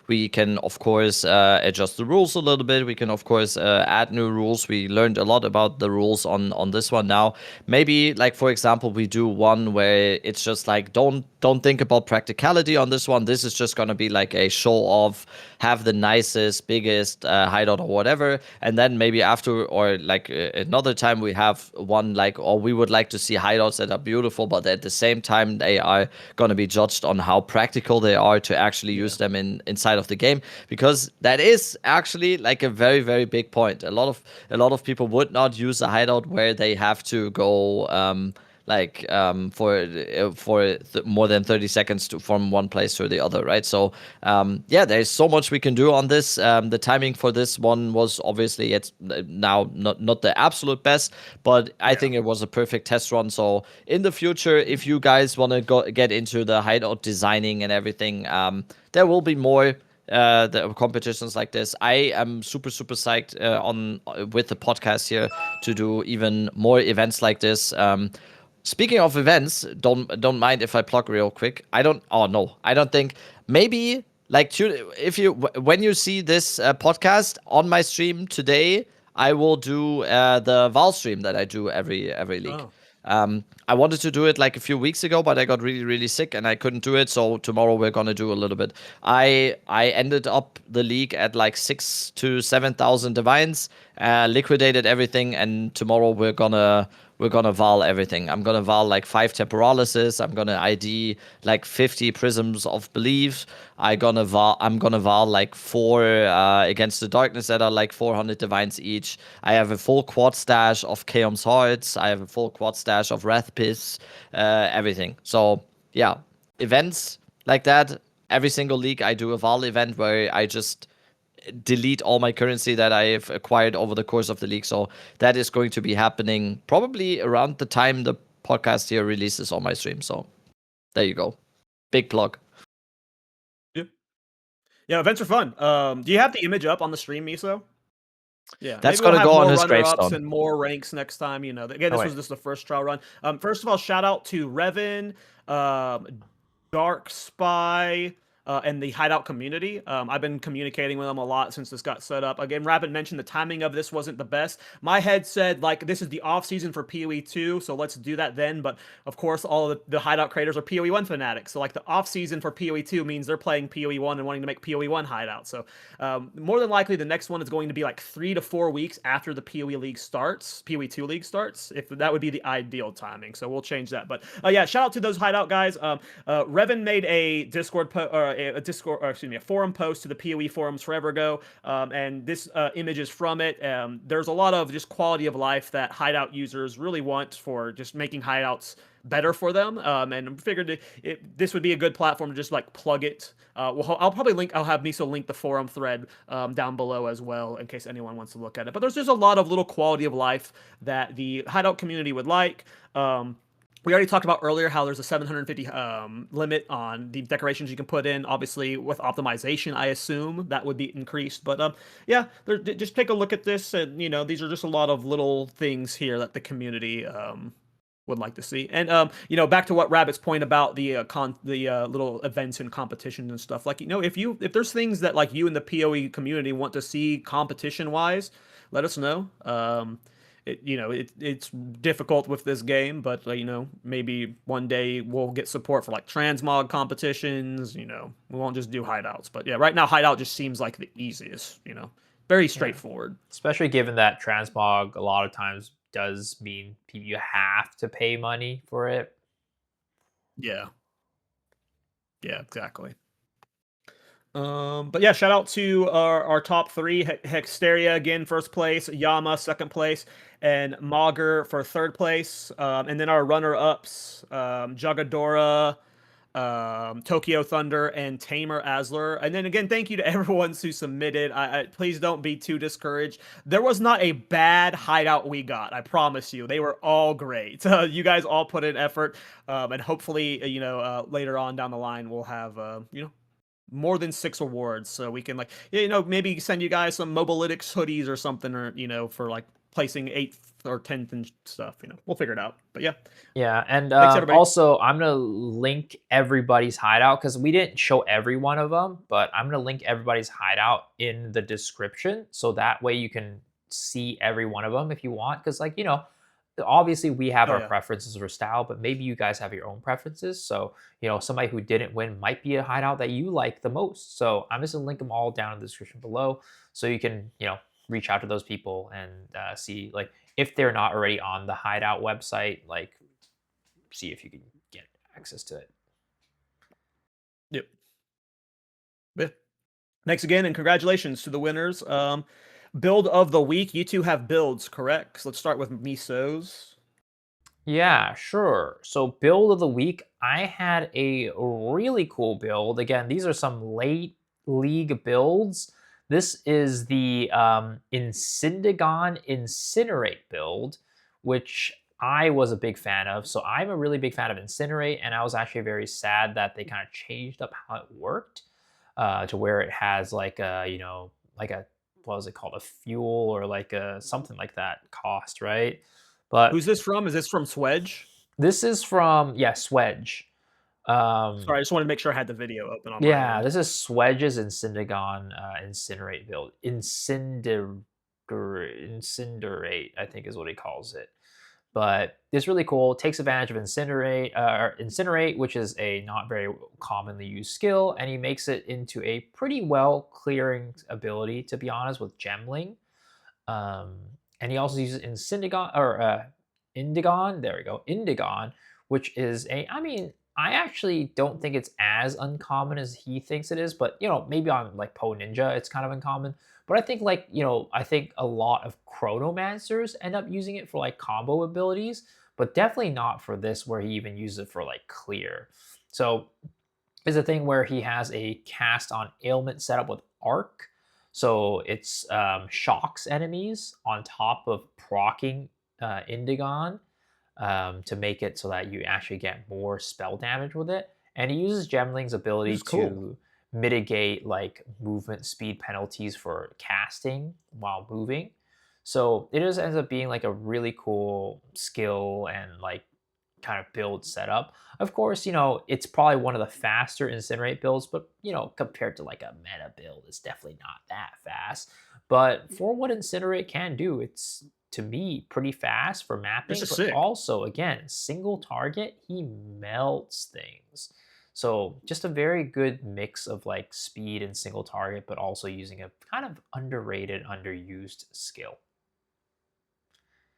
we can of course adjust the rules a little bit. We can of course add new rules. We learned a lot about the rules on this one now. Maybe like for example, we do one where it's just like don't think about practicality on this one. This is just gonna be like a show off, have the nicest, biggest hideout or whatever, and then maybe after or like another time we have one like or we would like to see hideouts that are beautiful, but at the same time they are gonna be judged on how practical they are to actually use them inside of the game, because that is actually like a very very big point. A lot of people would not use a hideout where they have to go more than 30 seconds from one place to the other, right? So yeah, there's so much we can do on this. The timing for this one was obviously it's now not the absolute best, but I think it was a perfect test run. So in the future, if you guys want to get into the hideout designing and everything, there will be more the competitions like this. I am super super psyched on with the podcast here to do even more events like this. Speaking of events, don't mind if I plug real quick. I don't. Oh no, I don't think. Maybe like if you when you see this podcast on my stream today, I will do the Val stream that I do every league. Oh. I wanted to do it like a few weeks ago, but I got really, really sick and I couldn't do it. So tomorrow we're gonna do a little bit. I ended up the league at like 6,000 to 7,000 divines, liquidated everything, and tomorrow we're gonna Val everything. I'm gonna Val like 5 temporalises. I'm gonna ID like 50 prisms of belief. I'm gonna Val like 4 against the darkness that are like 400 divines each. I have a full quad stash of Chaos Hearts. I have a full quad stash of Wrath Piss. Everything. So yeah, events like that. Every single league I do a Val event where I just delete all my currency that I've acquired over the course of the league. So that is going to be happening probably around the time the podcast here releases on my stream. So there you go. Big plug. Yeah, events are fun. Do you have the image up on the stream, Miso? Yeah, That's maybe we'll gonna have go on more his runner-ups gravestone. and more ranks next time. You know, again, Oh this wait. was just the first trial run. First of all, shout out to Revan, um, Dark Spy, and the Hideout community. I've been communicating with them a lot since this got set up. Again, Rabbit mentioned the timing of this wasn't the best. My head said, like, this is the off season for PoE 2, so let's do that then. But of course, all of the Hideout creators are PoE 1 fanatics. So, like, the off season for PoE 2 means they're playing PoE 1 and wanting to make PoE 1 Hideout. So, more than likely, the next one is going to be like 3 to 4 weeks after the PoE League starts, PoE 2 League starts. If that would be the ideal timing, so we'll change that. But yeah, shout out to those Hideout guys. Revan made a Discord a forum post to the PoE forums forever ago, and this image is from it. There's a lot of just quality of life that Hideout users really want for just making Hideouts better for them, and I figured this would be a good platform to just like plug it. I'll have Miso link the forum thread down below as well in case anyone wants to look at it. But there's just a lot of little quality of life that the Hideout community would like. We already talked about earlier how there's a 750 limit on the decorations you can put in. Obviously, with optimization, I assume that would be increased. But yeah, just take a look at this, and you know, these are just a lot of little things here that the community would like to see. And you know, back to what Rabbit's point about the little events and competitions and stuff. Like, you know, if there's things that like you and the PoE community want to see competition wise, let us know. It's difficult with this game, but you know, maybe one day we'll get support for like transmog competitions. You know, we won't just do hideouts. But yeah, right now Hideout just seems like the easiest. You know, very straightforward. Especially given that transmog a lot of times does mean you have to pay money for it. Yeah. Yeah, exactly. But yeah, shout out to our top three: Hexteria again, first place; Yama, second place; and Mauger for third place. And then our runner-ups: Jugadora, Tokyo Thunder, and Tamer Asler. And then again, thank you to everyone who submitted. Please don't be too discouraged. There was not a bad hideout we got. I promise you, they were all great. You guys all put in effort, and hopefully, later on down the line, we'll have more than 6 awards, so we can maybe send you guys some Mobalytics hoodies or something, or for like placing 8th or 10th and stuff. We'll figure it out. But yeah, and thanks everybody. also I'm gonna link everybody's hideout because we didn't show every one of them, but I'm gonna link everybody's hideout in the description so that way you can see every one of them if you want. Because obviously we have our preferences for style, but maybe you guys have your own preferences. So somebody who didn't win might be a hideout that you like the most. So I'm just gonna link them all down in the description below so you can reach out to those people and see, like, if they're not already on the hideout website, like, see if you can get access to it. Yep. Yeah. Thanks again, and congratulations to the winners. Build of the week. You two have builds, correct? So let's start with Miso's. Yeah, sure. So build of the week, I had a really cool build. Again, these are some late league builds. This is the Incidigon Incinerate build, which I was a big fan of. So I'm a really big fan of Incinerate, and I was actually very sad that they kind of changed up how it worked to where it has like like a, what was it called, a fuel or like a something like that cost, right? But Who's this from? Is this from Swedge? this is from Swedge. Sorry, I just wanted to make sure I had the video open on my Yeah, end. this is Swedge's Incidigon Incinerate build. Incinerate, I think is what he calls it. But it's really cool. It takes advantage of Incinerate, which is a not very commonly used skill, and he makes it into a pretty well clearing ability, to be honest, with Gemling. And he also uses Indigon. There we go, Indigon, which is I actually don't think it's as uncommon as he thinks it is, but maybe on like PoE Ninja, it's kind of uncommon. But I think I think a lot of Chronomancers end up using it for like combo abilities, but definitely not for this where he even uses it for like clear. So is a thing where he has a cast on ailment setup with arc. So it's shocks enemies on top of proccing Indigon to make it so that you actually get more spell damage with it. And he uses Gemling's ability to mitigate like movement speed penalties for casting while moving. So it just ends up being like a really cool skill and like kind of build setup. Of course, it's probably one of the faster incinerate builds, but compared to like a meta build, it's definitely not that fast. But for what incinerate can do, it's to me pretty fast for This mapping, is but sick. also again, single target, he melts things. So just a very good mix of like speed and single target, but also using a kind of underrated, underused skill.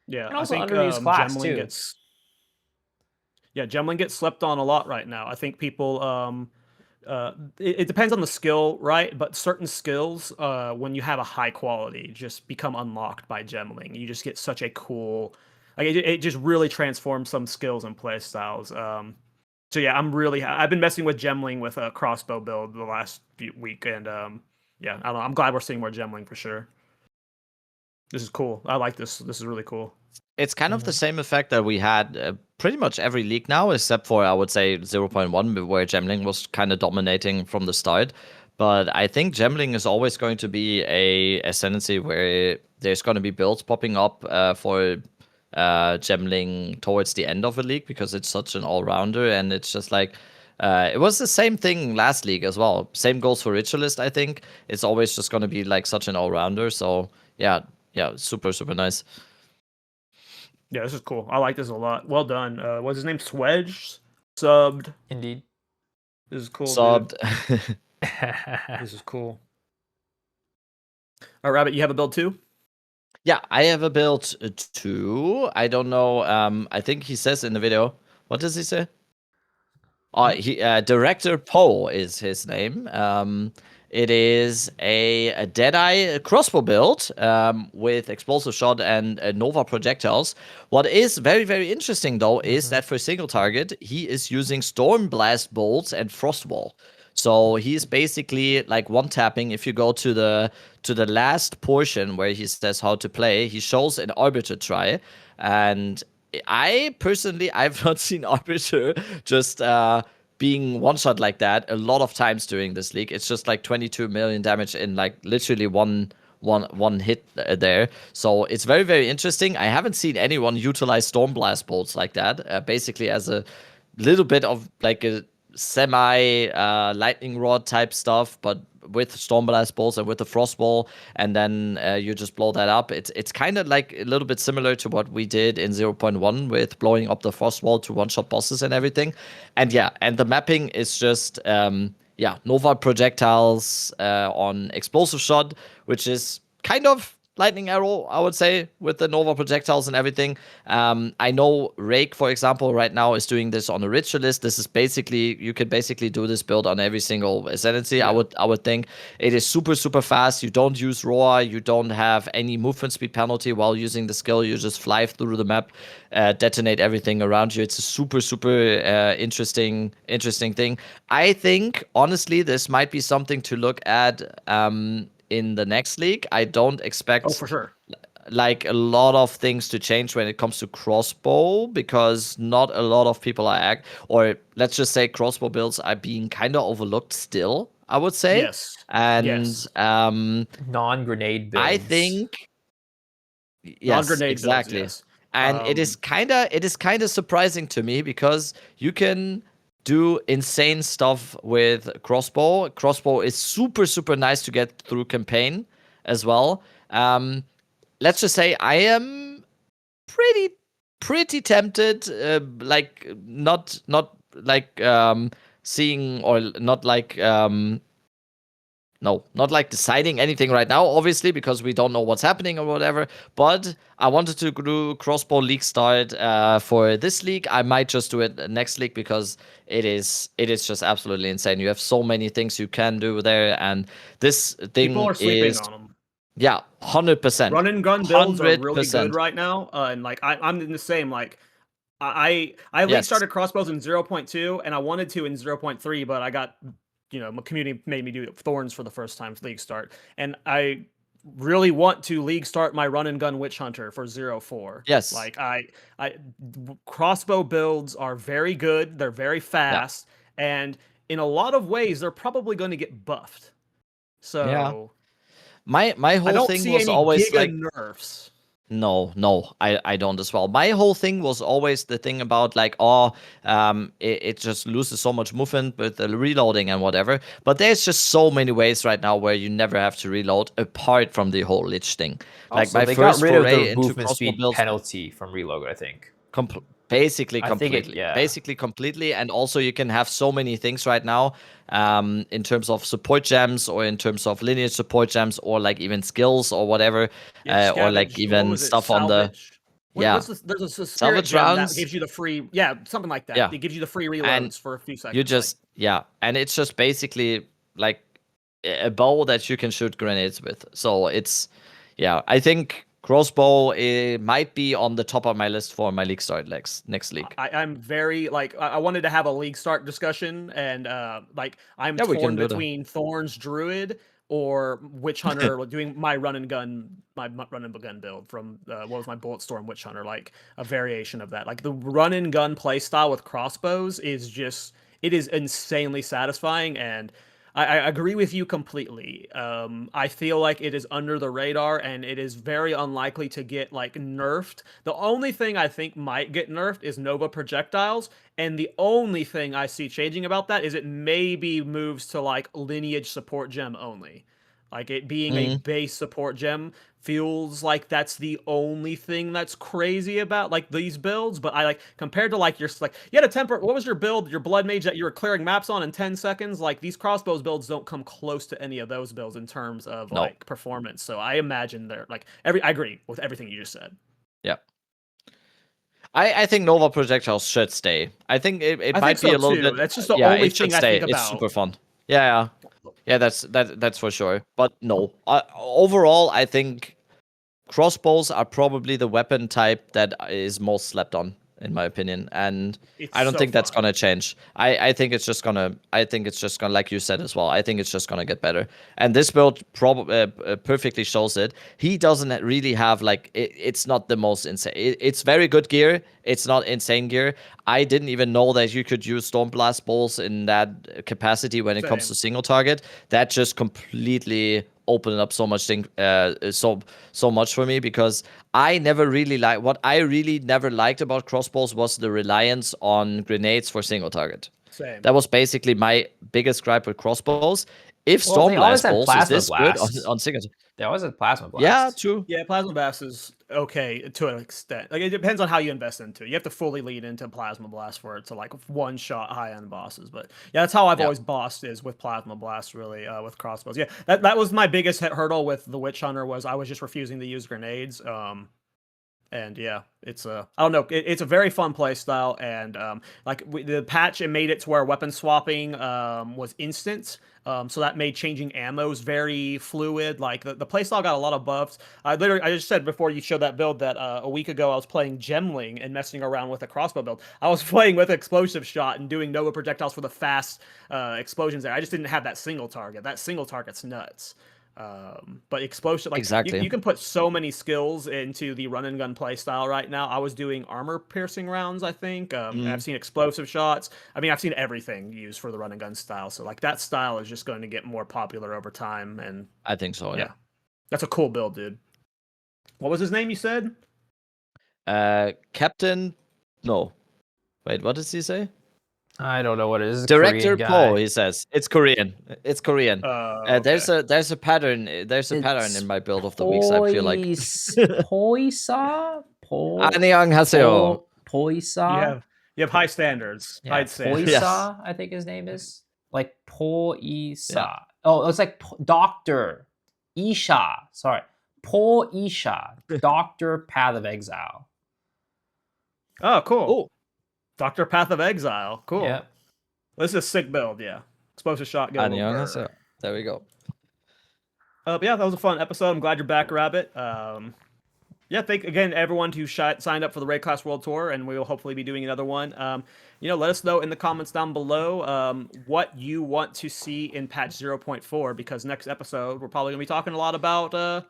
Yeah, And I also think underused class Gemling too. gets Gemling gets slept on a lot right now. I think people it depends on the skill, right? But certain skills, when you have a high quality, just become unlocked by Gemling. You just get such a cool, like it just really transforms some skills and play styles. So yeah, I've been messing with Gemling with a crossbow build the last week, and yeah, I don't know. I'm glad we're seeing more Gemling for sure. This is cool. I like this. This is really cool. It's kind of the Mhm. same effect that we had pretty much every league now, except for I would say 0.1, where Gemling was kind of dominating from the start. But I think Gemling is always going to be a ascendancy where there's going to be builds popping up for Gemling towards the end of a league because it's such an all-rounder, and it's just like it was the same thing last league as well. Same goes for Ritualist, I think. It's always just going to be like such an all-rounder. So yeah, super super nice. Yeah, this is cool. I like this a lot. Well done. What's his name? Swedge subbed. Indeed. This is cool, dude. Subbed. This is cool. All right, Rabbit, you have a build too? Yeah, I have a build too. I don't know. I think he says in the video. What does he say? Oh, he Director Poe is his name. It is a Deadeye crossbow build with explosive shot and Nova projectiles. What is very very interesting though is that for single target he is using storm blast bolts and frostwall. So he's basically like one tapping. If you go to the last portion where he says how to play, he shows an arbiter try, and I personally I've not seen arbiter just being one shot like that a lot of times during this league. It's just like 22 million damage in like literally one hit there. So it's very very interesting. I haven't seen anyone utilize stormblast bolts like that. Basically as a little bit of like a semi lightning rod type stuff, but with stormblast bolts and with the frostball, and then you just blow that up. It's kind of like a little bit similar to what we did in 0.1 with blowing up the frostball to one-shot bosses and everything. And yeah, and the mapping is just Nova projectiles on explosive shot, which is kind of lightning arrow, I would say, with the Nova projectiles and everything. I know Rake, for example, right now is doing this on a ritualist. This is basically, you can basically do this build on every single ascendancy. Yeah. I would think it is super super fast. You don't use roar. You don't have any movement speed penalty while using the skill. You just fly through the map, detonate everything around you. It's a super super interesting thing. I think honestly, this might be something to look at. In the next league, I don't Oh, expect for sure. like a lot of things to change when it comes to crossbow, because not a lot of people are or let's just say crossbow builds are being kind of overlooked still, I would say. Yes. And Yes. Non-grenade I builds. think yes, Non-grenade builds, exactly. yes. And it is kind of surprising to me because you can do insane stuff with crossbow. Crossbow is super super nice to get through campaign as well. Let's just say I am pretty tempted, like not like seeing, or not like no, not like deciding anything right now, obviously, because we don't know what's happening or whatever. But I wanted to do crossbow league start for this league. I might just do it next league because it is just absolutely insane. You have so many things you can do there, and this people thing are sleeping is, on them. yeah, 100%, Run and gun builds are really good 100%. right now, and like I'm in the same. Like I league Yes. started crossbows in 0.2, and I wanted to in 0.3, but I got my community made me do thorns for the first time league start, and I really want to league start my run and gun witch hunter for 0.4. Yes. Like crossbow builds are very good. They're very Yeah. fast, and in a lot of ways, they're probably going to get buffed. Yeah. So My I whole don't thing see was any always like, giga nerfs. No, I don't as well. My whole thing was always the thing about like, it just loses so much movement with the reloading and whatever. But there's just so many ways right now where you never have to reload apart from the whole Lich thing. Like Also, my they got first rid of foray the into movement crossbow speed builds, penalty from reload, I think. basically I think it, completely, yeah. basically completely. And also you can have so many things right now, in terms of support gems or in terms of lineage support gems or like even skills or whatever, Yeah, or like scavenge. What even was it? stuff on the Salvage. yeah. What's this? There's a spirit Salvage gem that rounds. gives you the free. Yeah, something like that. Yeah. It gives you the free And reloads for a few seconds. you just and it's just basically like a bow that you can shoot grenades with. So it's I think crossbow, it might be on the top of my list for my league start next league. I'm very like I wanted to have a league start discussion, and like I'm Yeah, we can torn do that. between Thorns Druid or Witch Hunter, doing my run and gun build from what was my Bulletstorm Witch Hunter, like a variation of that. Like the run and gun playstyle with crossbows is just it is insanely satisfying, and I agree with you completely. I feel like it is under the radar, and it is very unlikely to get like nerfed. The only thing I think might get nerfed is Nova projectiles, and the only thing I see changing about that is it maybe moves to like lineage support gem only. Like it being a base support gem feels like that's the only thing that's crazy about like these builds. But I like compared to like your like you had a temper. What was your build? Your blood mage that you were clearing maps on in 10 seconds. Like these crossbows builds don't come close to any of those builds in terms of No. like performance. So I imagine they're like I agree with everything you just said. Yeah. I think Nova projectiles should stay. I think it I might think be so a little too. bit. That's just the Yeah, only it should thing I stay. think It's about. super fun. Yeah. That's for sure. But no, overall, I think crossbows are probably the weapon type that is most slept on, in my opinion, and It's I don't so think that's fun. gonna change. I think it's just gonna. I think it's just gonna, like you said as well. I think it's just gonna get better. And this build probably perfectly shows it. He doesn't really have like it's not the most insane. It's very good gear. It's not insane gear. I didn't even know that you could use Stormblast bolts in that capacity when it comes Same. to single target. That just completely opened up so much so much for me, because I never really what I really never liked about crossbows was the reliance on grenades for single target. Same. That was basically my biggest gripe with crossbows. If Well, they always Stormblast had bolts is plasma this good blasts. on single? They always had plasma blast. Yeah, true. Yeah, Plasma Blast is okay to an extent. Like it depends on how you invest into it. You have to fully lead into Plasma Blast for it to like one shot high end bosses. But yeah, that's how I've Yeah. always bossed is with Plasma Blast, really, with crossbows. Yeah, that was my biggest hurdle with the Witch Hunter was I was just refusing to use grenades. And yeah, it's a I don't know, it's a very fun play style, and the patch it made it to where weapon swapping was instant. So that made changing ammos very fluid. Like the playstyle got a lot of buffs. I just said before you showed that build that a week ago I was playing Gemling and messing around with a crossbow build. I was playing with explosive shot and doing Nova projectiles for the fast explosions there. I just didn't have that single target. That single target's nuts. But explosive, like Exactly. you can put so many skills into the run and gun play style right now. I was doing armor piercing rounds, I think. I've seen explosive shots. I mean, I've seen everything used for the run and gun style. So like that style is just going to get more popular over time. And I think so. Yeah. that's a cool build, dude. What was his name? You said? Captain. No. Wait, what does he say? I don't know what it is. Director Korean Poe, guy. he says. It's Korean. It's Korean. Okay. There's a pattern. There's a pattern in my build of the weeks, I feel like. Poisa? 안녕하세요. Poisa? You have high standards. Yeah, High standards. Yes. Poisa, I think his name is. Like Poisa. Yeah. Oh, it's like Doctor Isha. Sorry. Isha. Doctor Path of Exile. Oh, cool. Oh, Doctor Path of Exile. Cool. Yeah. This is a sick build, yeah. Explosive shot. Get a little burr. 안녕하세요. There we go. But yeah, that was a fun episode. I'm glad you're back, Rabbit. Yeah, thank again everyone who signed up for the Raid Class World Tour, and we will hopefully be doing another one. Let us know in the comments down below what you want to see in patch 0.4, because next episode we're probably gonna be talking a lot about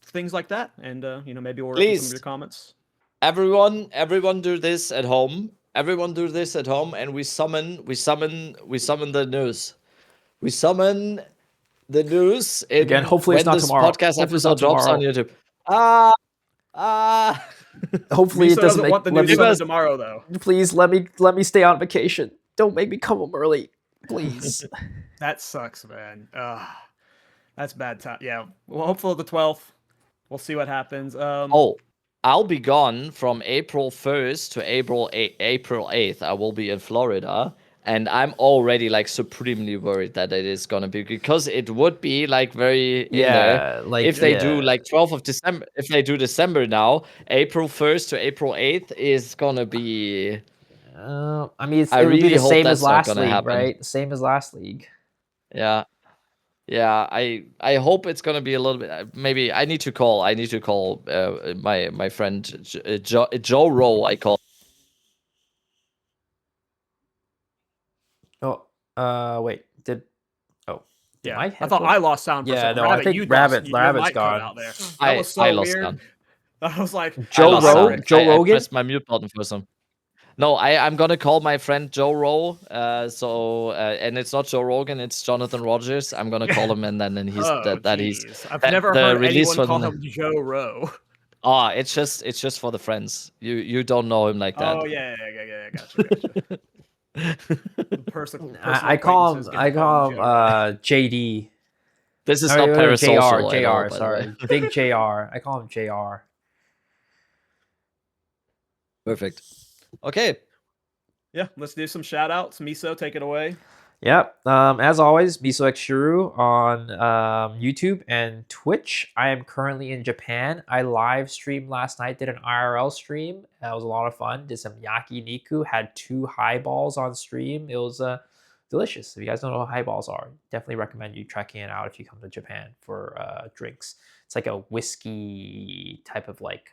things like that, and maybe we'll read some of your comments. Everyone do this at home. Everyone do this at home, and we summon the news. We summon the news Again, hopefully it's when not this tomorrow. podcast Hopefully it's not episode drops on tomorrow. YouTube. Hopefully Miso it doesn't doesn't make. want the let new me, summon tomorrow, though. please let me stay on vacation. Don't make me come home early, please. That sucks, man. That's bad time. Yeah. Well, hopefully the 12th. We'll see what happens. Oh, I'll be gone from April 1st to April 8th. I will be in Florida, and I'm already like supremely worried that it is gonna be, because it would be like very in there Yeah, like if they do yeah. like 12th of December. If they do December now, April 1st to April 8th is gonna be. I mean, I it'll be really the hope same as that's not last gonna league, happen. right? Same as last league. Yeah. Yeah, I hope it's gonna be a little bit. Maybe I need to call. My friend Joe Rowe. I call. Oh, wait. Did yeah. my I headphone? thought I lost sound for a Yeah, second. no, I think Your Rabbit's mic cut gone. out there. That was I so lost weird. sound. I was like, I lost sound. Joe I Rogan? pressed my mute button for some. No, I'm gonna call my friend Joe Rowe. And it's not Joe Rogan. It's Jonathan Rogers. I'm gonna call him, and then he's oh, that he's jeez. I've that never the heard release anyone call one. him Joe Rowe. It's just for the friends. You don't know him like that. Oh, yeah. Gotcha. Personal I call him. acquaintances get to call him Joe Rowe. JD. This is Or, not or parasocial at all, JR. by the way. Sorry, Big JR. I call him JR. Perfect. Okay. Yeah, let's do some shout outs. Miso, take it away. Yep. As always, Miso X Shuru on YouTube and Twitch. I am currently in Japan. I live streamed last night, did an IRL stream. That was a lot of fun. Did some yakiniku, had 2 highballs on stream. It was delicious. If you guys don't know what highballs are, definitely recommend you checking it out if you come to Japan for drinks. It's like a whiskey type of like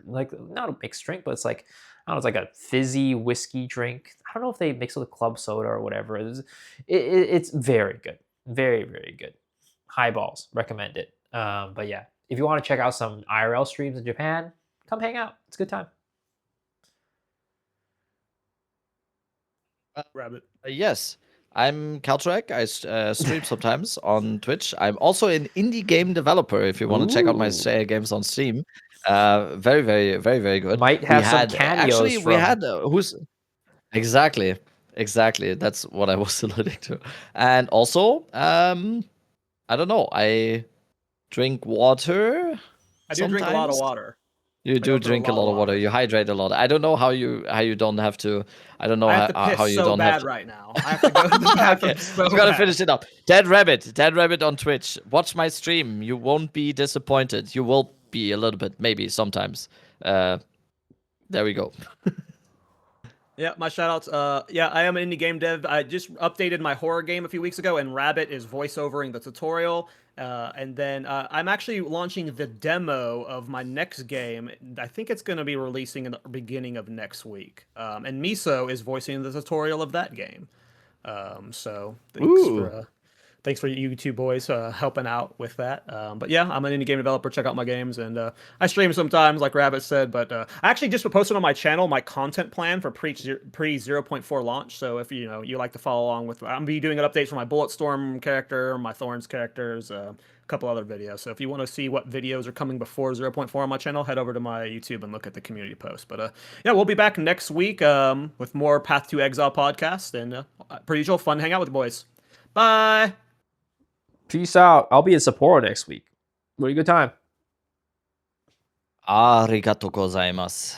like not a mixed drink, but it's like, I don't know, it's like a fizzy whiskey drink. I don't know if they mix it with club soda or whatever. It's very good. Very, very good. Highballs. Recommend it. But yeah, if you want to check out some IRL streams in Japan, come hang out. It's a good time. Rabbit. Yes, I'm Caltrack. I stream sometimes on Twitch. I'm also an indie game developer. If you want to check out my Ooh. games on Steam, very, very, very, very good. Might have some cameos actually we from- had who's exactly that's what I was alluding to. And also, I don't know. I drink water. I do drink a lot of sometimes. water. You do go through a drink a lot of lot of water. water. You hydrate a lot. I don't know how you don't have to. I don't know I have to how piss you so don't bad have to. right now. I have to go to the bathroom Okay, so I'm gonna bad. finish it up. Dead Rabbit on Twitch. Watch my stream. You won't be disappointed. You will be a little bit, maybe sometimes. There we go. Yeah, my shoutouts. Yeah, I am an indie game dev. I just updated my horror game a few weeks ago, and Rabbit is voiceovering the tutorial. And then I'm actually launching the demo of my next game. I think it's going to be releasing in the beginning of next week. And Miso is voicing the tutorial of that game. So thanks for you two boys helping out with that. But yeah, I'm an indie game developer. Check out my games, and I stream sometimes, like Rabbit said. But I actually just posted on my channel my content plan for pre 0.4 launch. So if you like to follow along with, I'm gonna be doing an update for my Bulletstorm character, my Thorns characters, a couple other videos. So if you want to see what videos are coming before 0.4 on my channel, head over to my YouTube and look at the community post. But yeah, we'll be back next week with more Path to Exile podcast, and per usual, fun hang out with the boys. Bye. Peace out. I'll be in Sapporo next week. What a good time. Arigato gozaimasu.